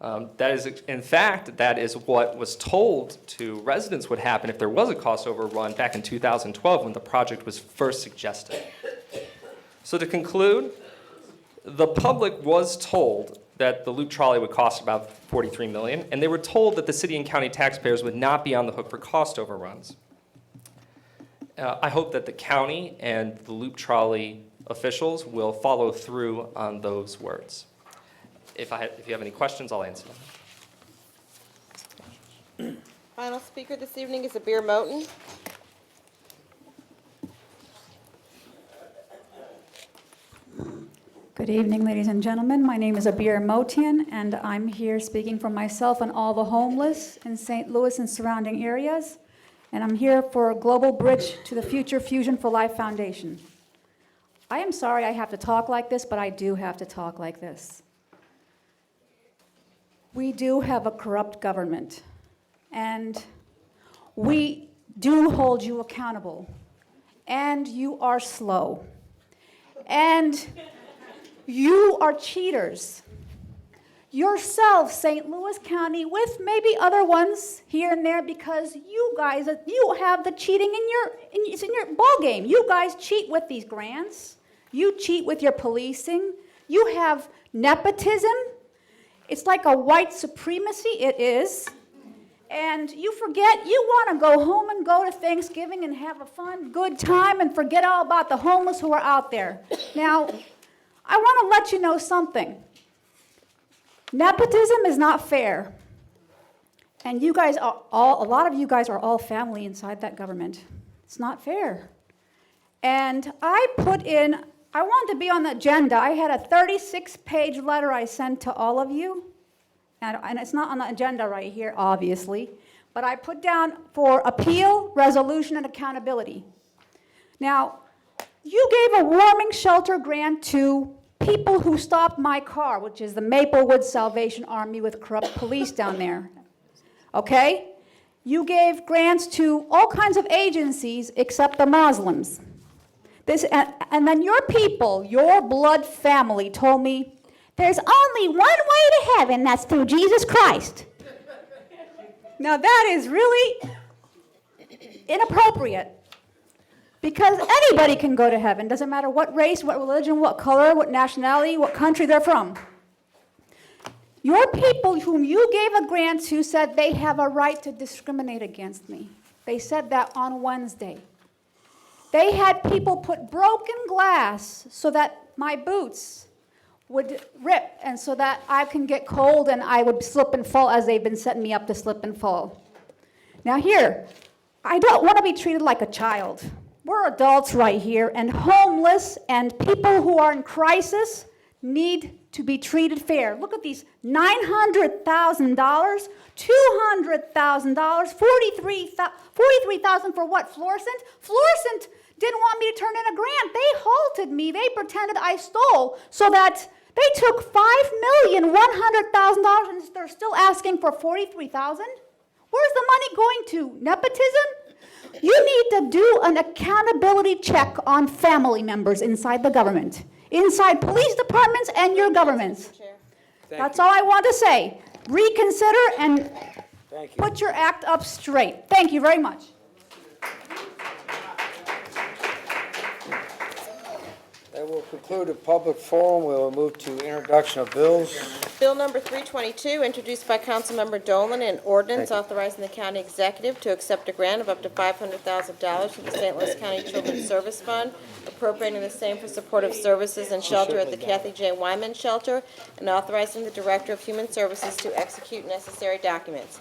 That is, in fact, that is what was told to residents would happen if there was a cost overrun back in 2012 when the project was first suggested. So to conclude, the public was told that the Loop Trolley would cost about $43 million, and they were told that the city and county taxpayers would not be on the hook for cost overruns. I hope that the county and the Loop Trolley officials will follow through on those words. If you have any questions, I'll answer them. Final speaker this evening is Abir Moten. Good evening, ladies and gentlemen. My name is Abir Moten, and I'm here speaking for myself and all the homeless in St. Louis and surrounding areas. And I'm here for a global bridge to the Future Fusion for Life Foundation. I am sorry I have to talk like this, but I do have to talk like this. We do have a corrupt government, and we do hold you accountable, and you are slow. And You are cheaters. Yourself, St. Louis County, with maybe other ones here and there, because you guys, you have the cheating it's in your ball game. You guys cheat with these grants. You cheat with your policing. You have nepotism. It's like a white supremacy, it is. And you forget, you want to go home and go to Thanksgiving and have a fun, good time and forget all about the homeless who are out there. Now, I want to let you know something. Nepotism is not fair. And you guys are a lot of you guys are all family inside that government. It's not fair. And I wanted to be on the agenda. I had a 36-page letter I sent to all of you. And it's not on the agenda right here, obviously. But I put down for appeal, resolution, and accountability. Now, you gave a warming shelter grant to people who stopped my car, which is the Maplewood Salvation Army with corrupt police down there. Okay? You gave grants to all kinds of agencies except the Muslims. And then your people, your blood family, told me, there's only one way to heaven, that's through Jesus Christ. Now that is really inappropriate. Because anybody can go to heaven. Doesn't matter what race, what religion, what color, what nationality, what country they're from. Your people whom you gave a grant to said they have a right to discriminate against me. They said that on Wednesday. They had people put broken glass so that my boots would rip and so that I can get cold and I would slip and fall as they've been setting me up to slip and fall. Now here, I don't want to be treated like a child. We're adults right here, and homeless and people who are in crisis need to be treated fair. Look at these $900,000, $200,000, $43,000 for what, Florissant? Florissant didn't want me to turn in a grant. They halted me. They pretended I stole so that they took $5,100,000 and they're still asking for $43,000? Where's the money going to? Nepotism? You need to do an accountability check on family members inside the government, inside police departments and your governments. That's all I want to say. Reconsider and put your act up straight. Thank you very much. That will conclude the public forum. We will move to introduction of bills. Bill number 322, introduced by Councilmember Dolan, an ordinance authorizing the county executive to accept a grant of up to $500,000 from the St. Louis County Children's Service Fund, appropriating the same for supportive services and shelter at the Kathy J. Wyman Shelter, and authorizing the Director of Human Services to execute necessary documents.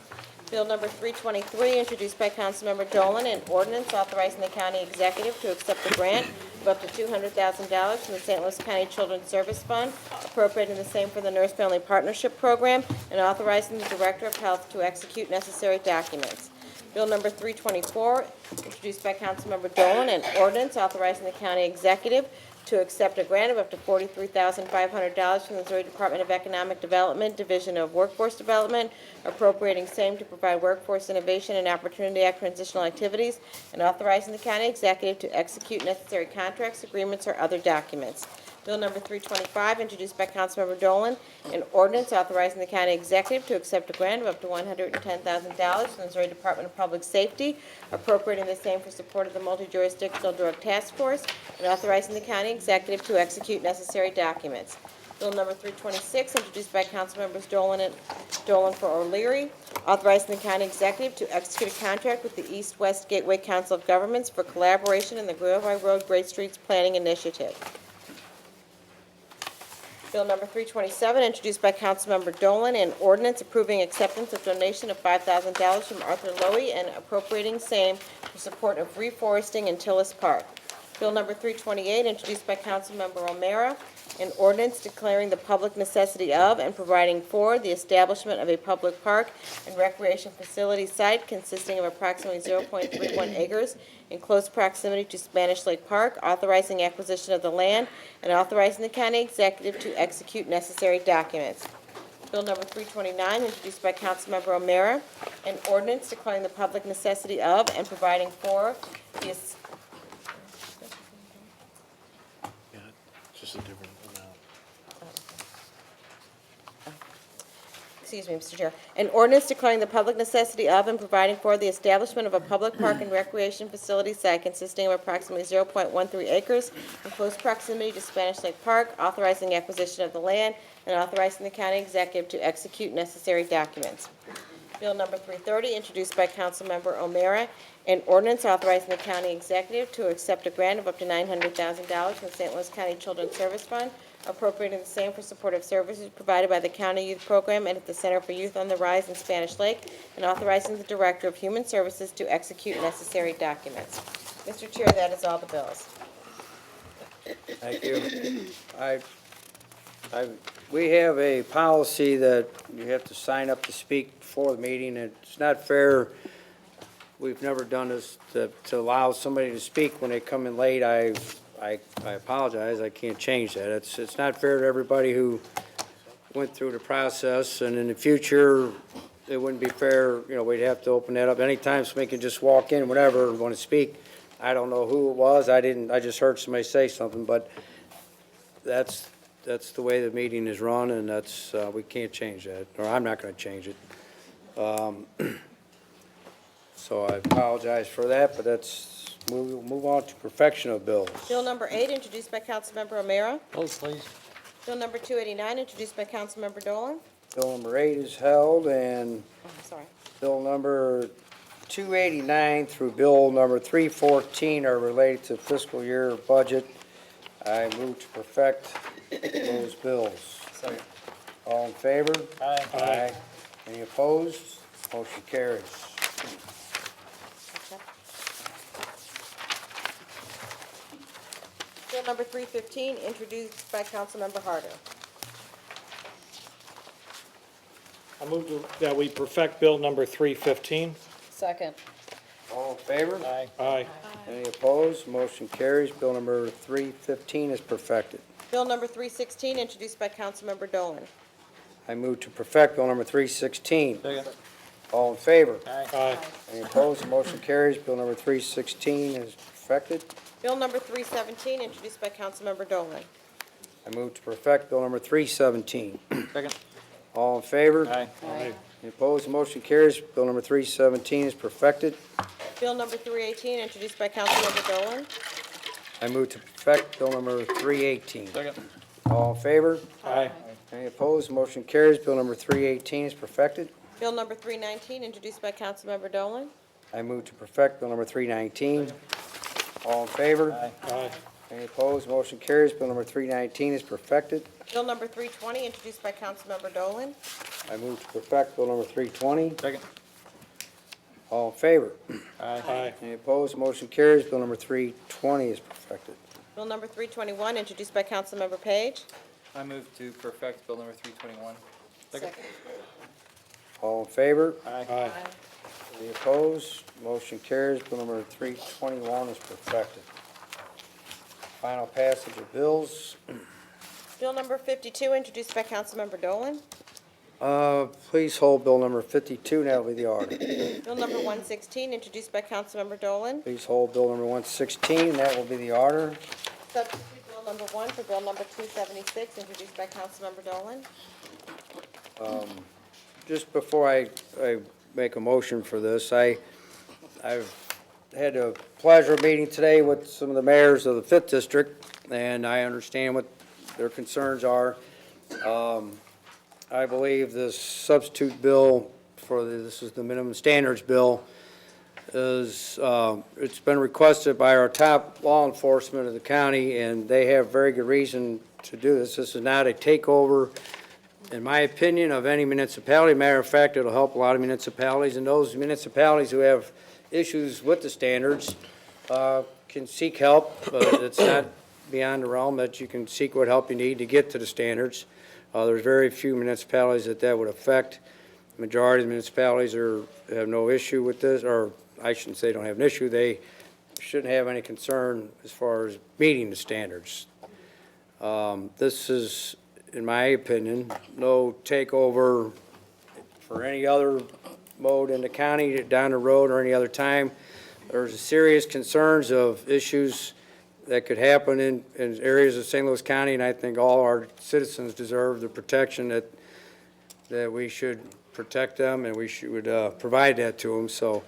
Bill number 323, introduced by Councilmember Dolan, an ordinance authorizing the county executive to accept a grant of up to $200,000 from the St. Louis County Children's Service Fund, appropriating the same for the Nurse Family Partnership Program, and authorizing the Director of Health to execute necessary documents. Bill number 324, introduced by Councilmember Dolan, an ordinance authorizing the county executive to accept a grant of up to $43,500 from the Missouri Department of Economic Development, Division of Workforce Development, appropriating same to provide workforce innovation and Opportunity Act transitional activities, and authorizing the county executive to execute necessary contracts, agreements, or other documents. Bill number 325, introduced by Councilmember Dolan, an ordinance authorizing the county executive to accept a grant of up to $110,000 from the Missouri Department of Public Safety, appropriating the same for support of the multi-jurisdictional drug task force, and authorizing the county executive to execute necessary documents. Bill number 326, introduced by Councilmembers Dolan for O'Leary, authorizing the county executive to execute a contract with the East-West Gateway Council of Governments for collaboration in the Greenway Road Great Streets Planning Initiative. Bill number 327, introduced by Councilmember Dolan, an ordinance approving acceptance of donation of $5,000 from Arthur Lowy and appropriating same for support of reforesting in Tillis Park. Bill number 328, introduced by Councilmember O'Meara, an ordinance declaring the public necessity of and providing for the establishment of a public park and recreation facility site consisting of approximately 0.31 acres in close proximity to Spanish Lake Park, authorizing acquisition of the land, and authorizing the county executive to execute necessary documents. Bill number 329, introduced by Councilmember O'Meara, an ordinance declaring the public necessity of and providing for the Just a different amount. excuse me, Mr. Chair, an ordinance declaring the public necessity of and providing for the establishment of a public park and recreation facility site consisting of approximately 0.13 acres in close proximity to Spanish Lake Park, authorizing acquisition of the land, and authorizing the county executive to execute necessary documents. Bill number 330, introduced by Councilmember O'Meara, an ordinance authorizing the county executive to accept a grant of up to $900,000 from the St. Louis County Children's Service Fund, appropriating the same for supportive services provided by the County Youth Program and at the Center for Youth on the Rise in Spanish Lake, and authorizing the Director of Human Services to execute necessary documents. Mr. Chair, that is all the bills. Thank you. We have a policy that you have to sign up to speak before the meeting. It's not fair. We've never done this to allow somebody to speak when they come in late. I apologize. I can't change that. It's not fair to everybody who went through the process, and in the future, it wouldn't be fair. You know, we'd have to open that up. Anytime somebody can just walk in, whatever, want to speak. I don't know who it was. I just heard somebody say something, but that's the way the meeting is run, and that's, we can't change that, or I'm not going to change it. So I apologize for that, but we'll move on to perfection of bills. Bill number 8, introduced by Councilmember O'Meara. Bills, please. Bill number 289, introduced by Councilmember Dolan. Bill number 8 is held, and Oh, I'm sorry. bill number 289 through bill number 314 are related to fiscal year budget. I move to perfect those bills. Second. All in favor? Aye. Aye. Any opposed? Motion carries. Bill number 315, introduced by Councilmember Harder. I move that we perfect Bill number 315. Second. All in favor? Aye. Any opposed? Motion carries. Bill number 315 is perfected. Bill number 316, introduced by Councilmember Dolan. I move to perfect bill number 316. Second. All in favor? Aye. Any opposed? Motion carries. Bill number 316 is perfected. Bill number 317, introduced by Councilmember Dolan. I move to perfect bill number 317. Second. All in favor? Aye. Any opposed? Motion carries. Bill number 317 is perfected. Bill number 318, introduced by Councilmember Dolan. I move to perfect bill number 318. Second. All in favor? Aye. Any opposed? Motion carries. Bill number 318 is perfected. Bill number 319, introduced by Councilmember Dolan. I move to perfect bill number 319. All in favor? Aye. Any opposed? Motion carries. Bill number 319 is perfected. Bill number 320, introduced by Councilmember Dolan. I move to perfect bill number 320. Second. All in favor? Aye. Any opposed? Motion carries. Bill number 320 is perfected. Bill number 321, introduced by Councilmember Page. I move to perfect Bill number 321. Second. All in favor? Aye. Any opposed? Motion carries. Bill number 321 is perfected. Final passage of bills. Bill number 52, introduced by Councilmember Dolan. Please hold bill number 52, and that'll be the order. Bill number 116, introduced by Councilmember Dolan. Please hold bill number 116, and that will be the order. Substitute Bill number 1 for Bill number 276, introduced by Councilmember Dolan. Just before I make a motion for this, I've had the pleasure of meeting today with some of the mayors of the 5th District, and I understand what their concerns are. I believe this substitute bill this is the minimum standards bill, it's been requested by our top law enforcement of the county, and they have very good reason to do this. This is not a takeover, in my opinion, of any municipality. Matter of fact, it'll help a lot of municipalities, and those municipalities who have issues with the standards can seek help. It's not beyond the realm that you can seek what help you need to get to the standards. There's very few municipalities that would affect. The majority of the municipalities have no issue with this, or I shouldn't say don't have an issue. They shouldn't have any concern as far as meeting the standards. This is, in my opinion, no takeover for any other mode in the county down the road or any other time. There's serious concerns of issues that could happen in areas of St. Louis County, and I think all our citizens deserve the protection that that we should protect them and we should provide that to them. So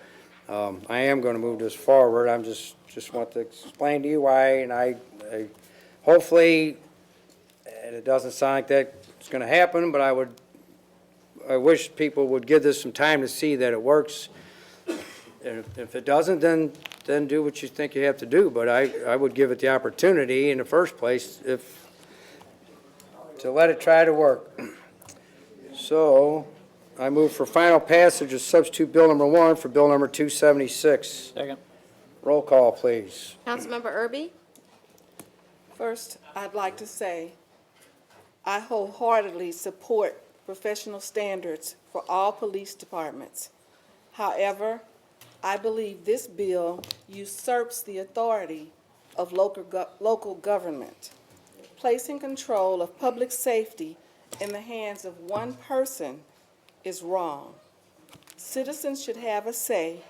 I am going to move this forward. I'm just want to explain to you why, and I hopefully, and it doesn't sound like that's going to happen, but I wish people would give this some time to see that it works. And if it doesn't, then do what you think you have to do. But I would give it the opportunity in the first place to let it try to work. So I move for final passage of substitute bill number 1 for bill number 276. Second. Roll call, please. Councilmember Erby? First, I'd like to say I wholeheartedly support professional standards for all police departments. However, I believe this bill usurps the authority of local government. Placing control of public safety in the hands of one person is wrong. Citizens should have a say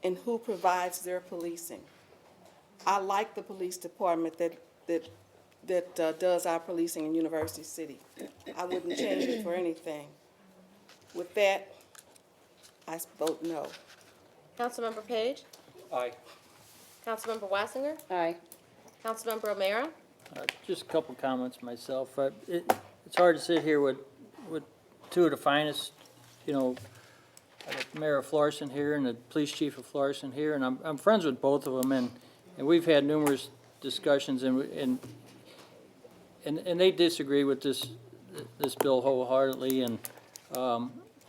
in who provides their policing. I like the police department that does our policing in University City. I wouldn't change it for anything. With that, I vote no. Councilmember Page? Aye. Councilmember Wassinger? Aye. Councilmember O'Meara? Just a couple comments myself. It's hard to sit here with two of the finest, I got Mayor of Florissant here and the police chief of Florissant here, and I'm friends with both of them, and we've had numerous discussions, and they disagree with this bill wholeheartedly, and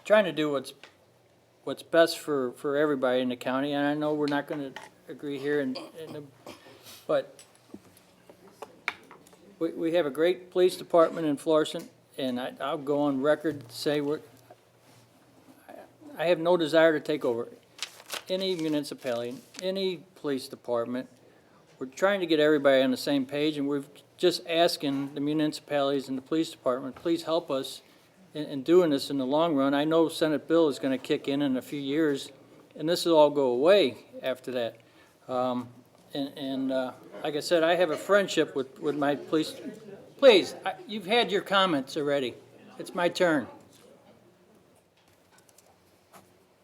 trying to do what's best for everybody in the county. And I know we're not going to agree here, but we have a great police department in Florissant, and I'll go on record to say I have no desire to take over any municipality, any police department. We're trying to get everybody on the same page, and we're just asking the municipalities and the police department, please help us in doing this in the long run. I know Senate bill is going to kick in a few years, and this will all go away after that. Like I said, I have a friendship with my police. Please, you've had your comments already. It's my turn.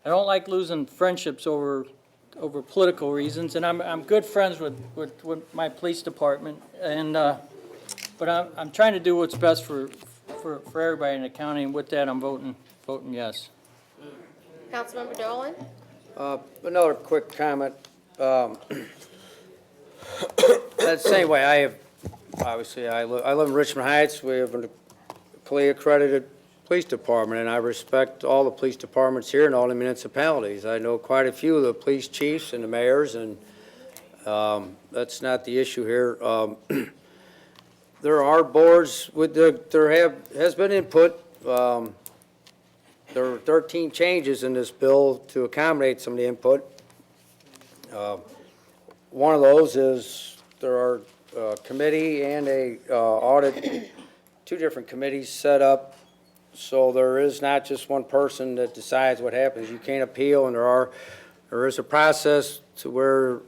I don't like losing friendships over political reasons, and I'm good friends with my police department, and but I'm trying to do what's best for everybody in the county, and with that, I'm voting yes. Councilmember Dolan? Another quick comment. That's the same way. I live in Richmond Heights. We have a fully accredited police department, and I respect all the police departments here in all the municipalities. I know quite a few of the police chiefs and the mayors, and that's not the issue here. There are boards there has been input. There are 13 changes in this bill to accommodate some of the input. One of those is there are a committee and a audit, two different committees set up. So there is not just one person that decides what happens. You can't appeal, and there is a process to where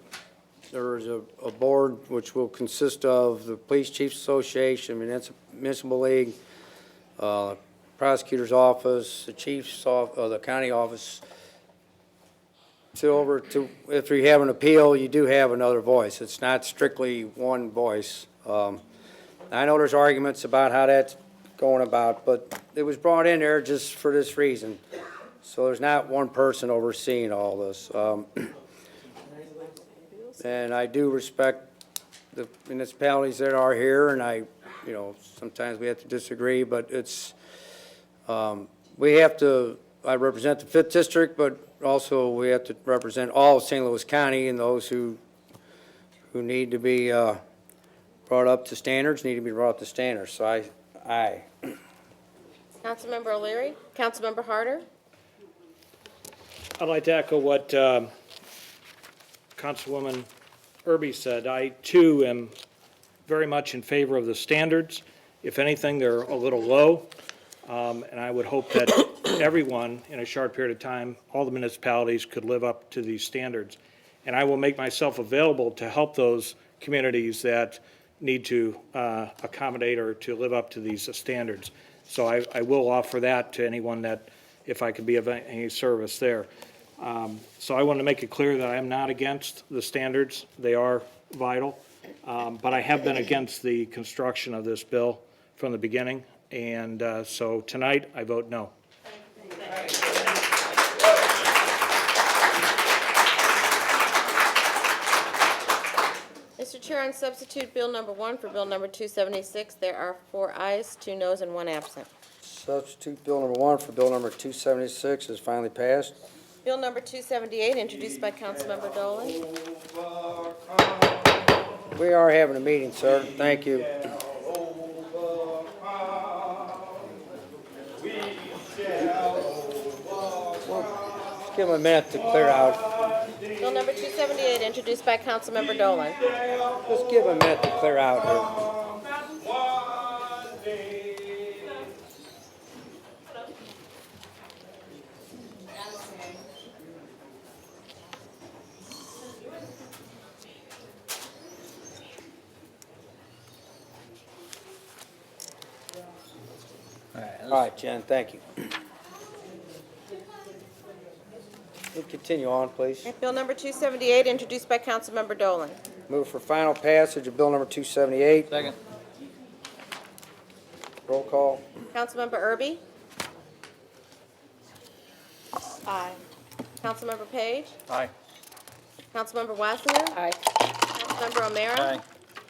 there is a board which will consist of the Police Chiefs Association, Municipal League, Prosecutor's Office, the Chief's of the county office. If you have an appeal, you do have another voice. It's not strictly one voice. I know there's arguments about how that's going about, but it was brought in there just for this reason. So there's not one person overseeing all this. And I do respect the municipalities that are here, and sometimes we have to disagree, but I represent the 5th District, but also we have to represent all of St. Louis County, and those who need to be brought up to standards need to be brought up to standards. So aye. Councilmember O'Leary? Councilmember Harder? I'd like to echo what Councilwoman Erby said. I, too, am very much in favor of the standards. If anything, they're a little low, and I would hope that everyone, in a short period of time, all the municipalities could live up to these standards. And I will make myself available to help those communities that need to accommodate or to live up to these standards. So I will offer that to anyone that, if I could be of any service there. So I want to make it clear that I am not against the standards. They are vital. But I have been against the construction of this bill from the beginning. And so tonight, I vote no. Mr. Chair, on substitute Bill number 1 for Bill number 276, there are 4 ayes, 2 noes, and 1 absent. Substitute Bill number 1 for Bill number 276 is finally passed. Bill number 278, introduced by Councilmember Dolan. We are having a meeting, sir. Thank you. Let's give him a minute to clear out. Bill number 278, introduced by Councilmember Dolan. Just give him a minute to clear out here. All right, Jen, thank you. We'll continue on, please. Bill number 278, introduced by Councilmember Dolan. Move for final passage of Bill number 278. Second. Roll call. Councilmember Erby? Aye. Councilmember Page? Aye. Councilmember Wassinger? Aye. Councilmember O'Meara? Aye.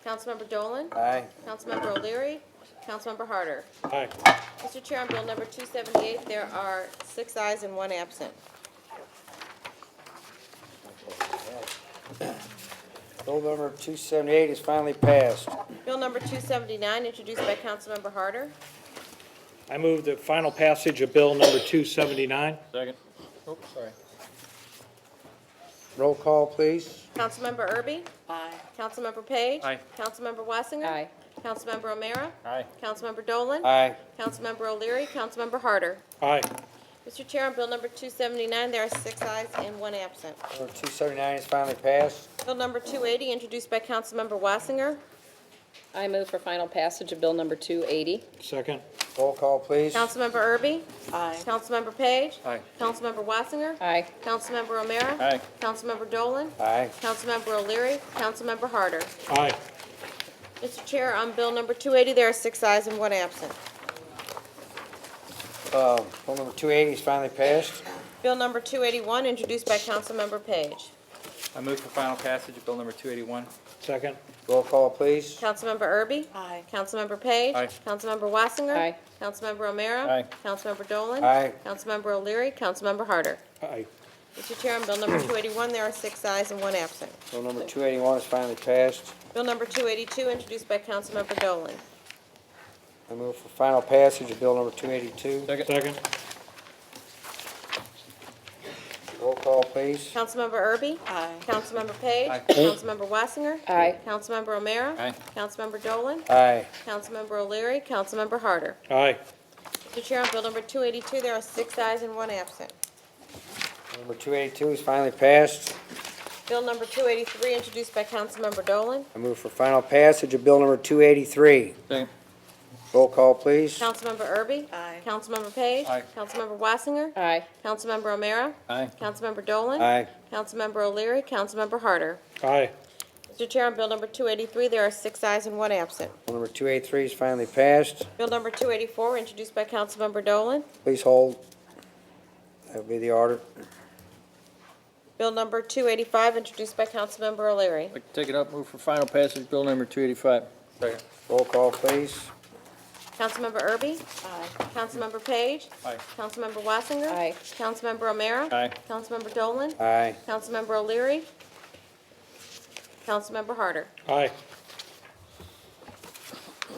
Councilmember Dolan? Aye. Councilmember O'Leary? Councilmember Harder? Aye. Mr. Chair, on Bill number 278, there are 6 ayes and 1 absent. Bill number 278 is finally passed. Bill number 279, introduced by Councilmember Harder. I move the final passage of Bill number 279. Second. Oh, sorry. Roll call, please. Councilmember Erby? Aye. Councilmember Page? Aye. Councilmember Wassinger? Aye. Councilmember O'Meara? Aye. Councilmember Dolan? Aye. Councilmember O'Leary? Councilmember Harder? Aye. Mr. Chair, on Bill number 279, there are 6 ayes and 1 absent. Bill 279 is finally passed. Bill number 280, introduced by Councilmember Wassinger. I move for final passage of Bill number 280. Second. Roll call, please. Councilmember Erby? Aye. Councilmember Page? Aye. Councilmember Wassinger? Aye. Councilmember O'Meara? Aye. Councilmember Dolan? Aye. Councilmember O'Leary? Councilmember Harder? Aye. Mr. Chair, on Bill number 280, there are 6 ayes and 1 absent. Bill number 280 is finally passed. Bill number 281, introduced by Councilmember Page. I move for final passage of Bill number 281. Second. Roll call, please. Councilmember Erby? Aye. Councilmember Page? Aye. Councilmember Wassinger? Aye. Councilmember O'Meara? Aye. Councilmember Dolan? Aye. Councilmember O'Leary? Councilmember Harder? Aye. Mr. Chair, on Bill number 281, there are 6 ayes and 1 absent. Bill number 281 is finally passed. Bill number 282, introduced by Councilmember Dolan. I move for final passage of Bill number 282. Second. Roll call, please. Councilmember Erby? Aye. Councilmember Page? Aye. Councilmember Wassinger? Aye. Councilmember O'Meara? Aye. Councilmember Dolan? Aye. Councilmember O'Leary? Councilmember Harder? Aye. Mr. Chair, on Bill number 282, there are 6 ayes and 1 absent. Number 282 is finally passed. Bill number 283, introduced by Councilmember Dolan. I move for final passage of Bill number 283. Second. Roll call, please. Councilmember Erby? Aye. Councilmember Page? Aye. Councilmember Wassinger? Aye. Councilmember O'Meara? Aye. Councilmember Dolan? Aye. Councilmember O'Leary? Councilmember Harder? Aye. Mr. Chair, on Bill number 283, there are 6 ayes and 1 absent. Bill number 283 is finally passed. Bill number 284, introduced by Councilmember Dolan. Please hold. That would be the order. Bill number 285, introduced by Councilmember O'Leary. I'd like to take it up, move for final passage, Bill number 285. Second. Roll call, please. Councilmember Erby? Aye. Councilmember Page? Aye. Councilmember Wassinger? Aye. Councilmember O'Meara? Aye. Councilmember Dolan? Aye. Councilmember O'Leary? Councilmember Harder? Aye.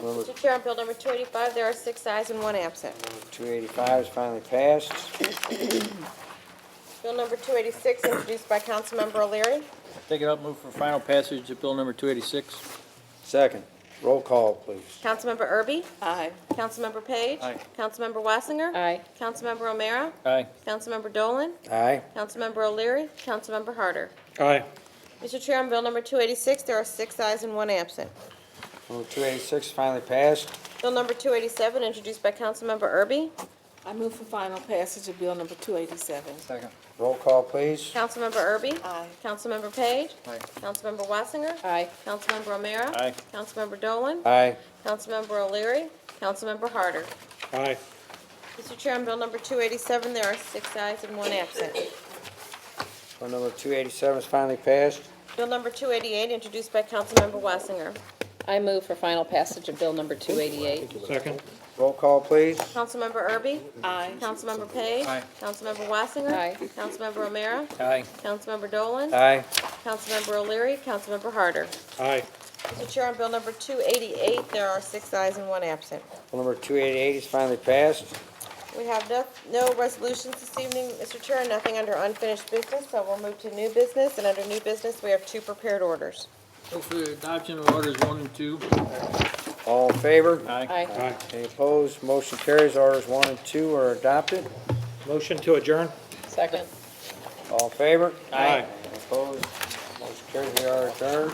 Number Mr. Chair, on Bill number 285, there are 6 ayes and 1 absent. 285 is finally passed. Bill number 286, introduced by Councilmember O'Leary. Take it up, move for final passage of Bill number 286. Second. Roll call, please. Councilmember Erby? Aye. Councilmember Page? Aye. Councilmember Wassinger? Aye. Councilmember O'Meara? Aye. Councilmember Dolan? Aye. Councilmember O'Leary? Councilmember Harder? Aye. Mr. Chair, on Bill number 286, there are 6 ayes and 1 absent. Number 286 is finally passed. Bill number 287, introduced by Councilmember Erby. I move for final passage of Bill number 287. Second. Roll call, please. Councilmember Erby? Aye. Councilmember Page? Aye. Councilmember Wassinger? Aye. Councilmember O'Meara? Aye. Councilmember Dolan? Aye. Councilmember O'Leary? Councilmember Harder? Aye. Mr. Chair, on Bill number 287, there are 6 ayes and 1 absent. Bill number 287 is finally passed. Bill number 288, introduced by Councilmember Wassinger. I move for final passage of Bill number 288. Second. Roll call, please. Councilmember Erby? Aye. Councilmember Page? Aye. Councilmember Wassinger? Aye. Councilmember O'Meara? Aye. Councilmember Dolan? Aye. Councilmember O'Leary? Councilmember Harder? Aye. Mr. Chair, on Bill number 288, there are 6 ayes and 1 absent. Bill number 288 is finally passed. We have no resolutions this evening, Mr. Chair, nothing under unfinished business, so we'll move to new business. And under new business, we have 2 prepared orders. Move for the adoption of orders 1 and 2. All in favor? Aye. Any opposed? Motion carries. Orders 1 and 2 are adopted. Motion to adjourn? Second. All in favor? Aye. Opposed? Motion carries. We are adjourned.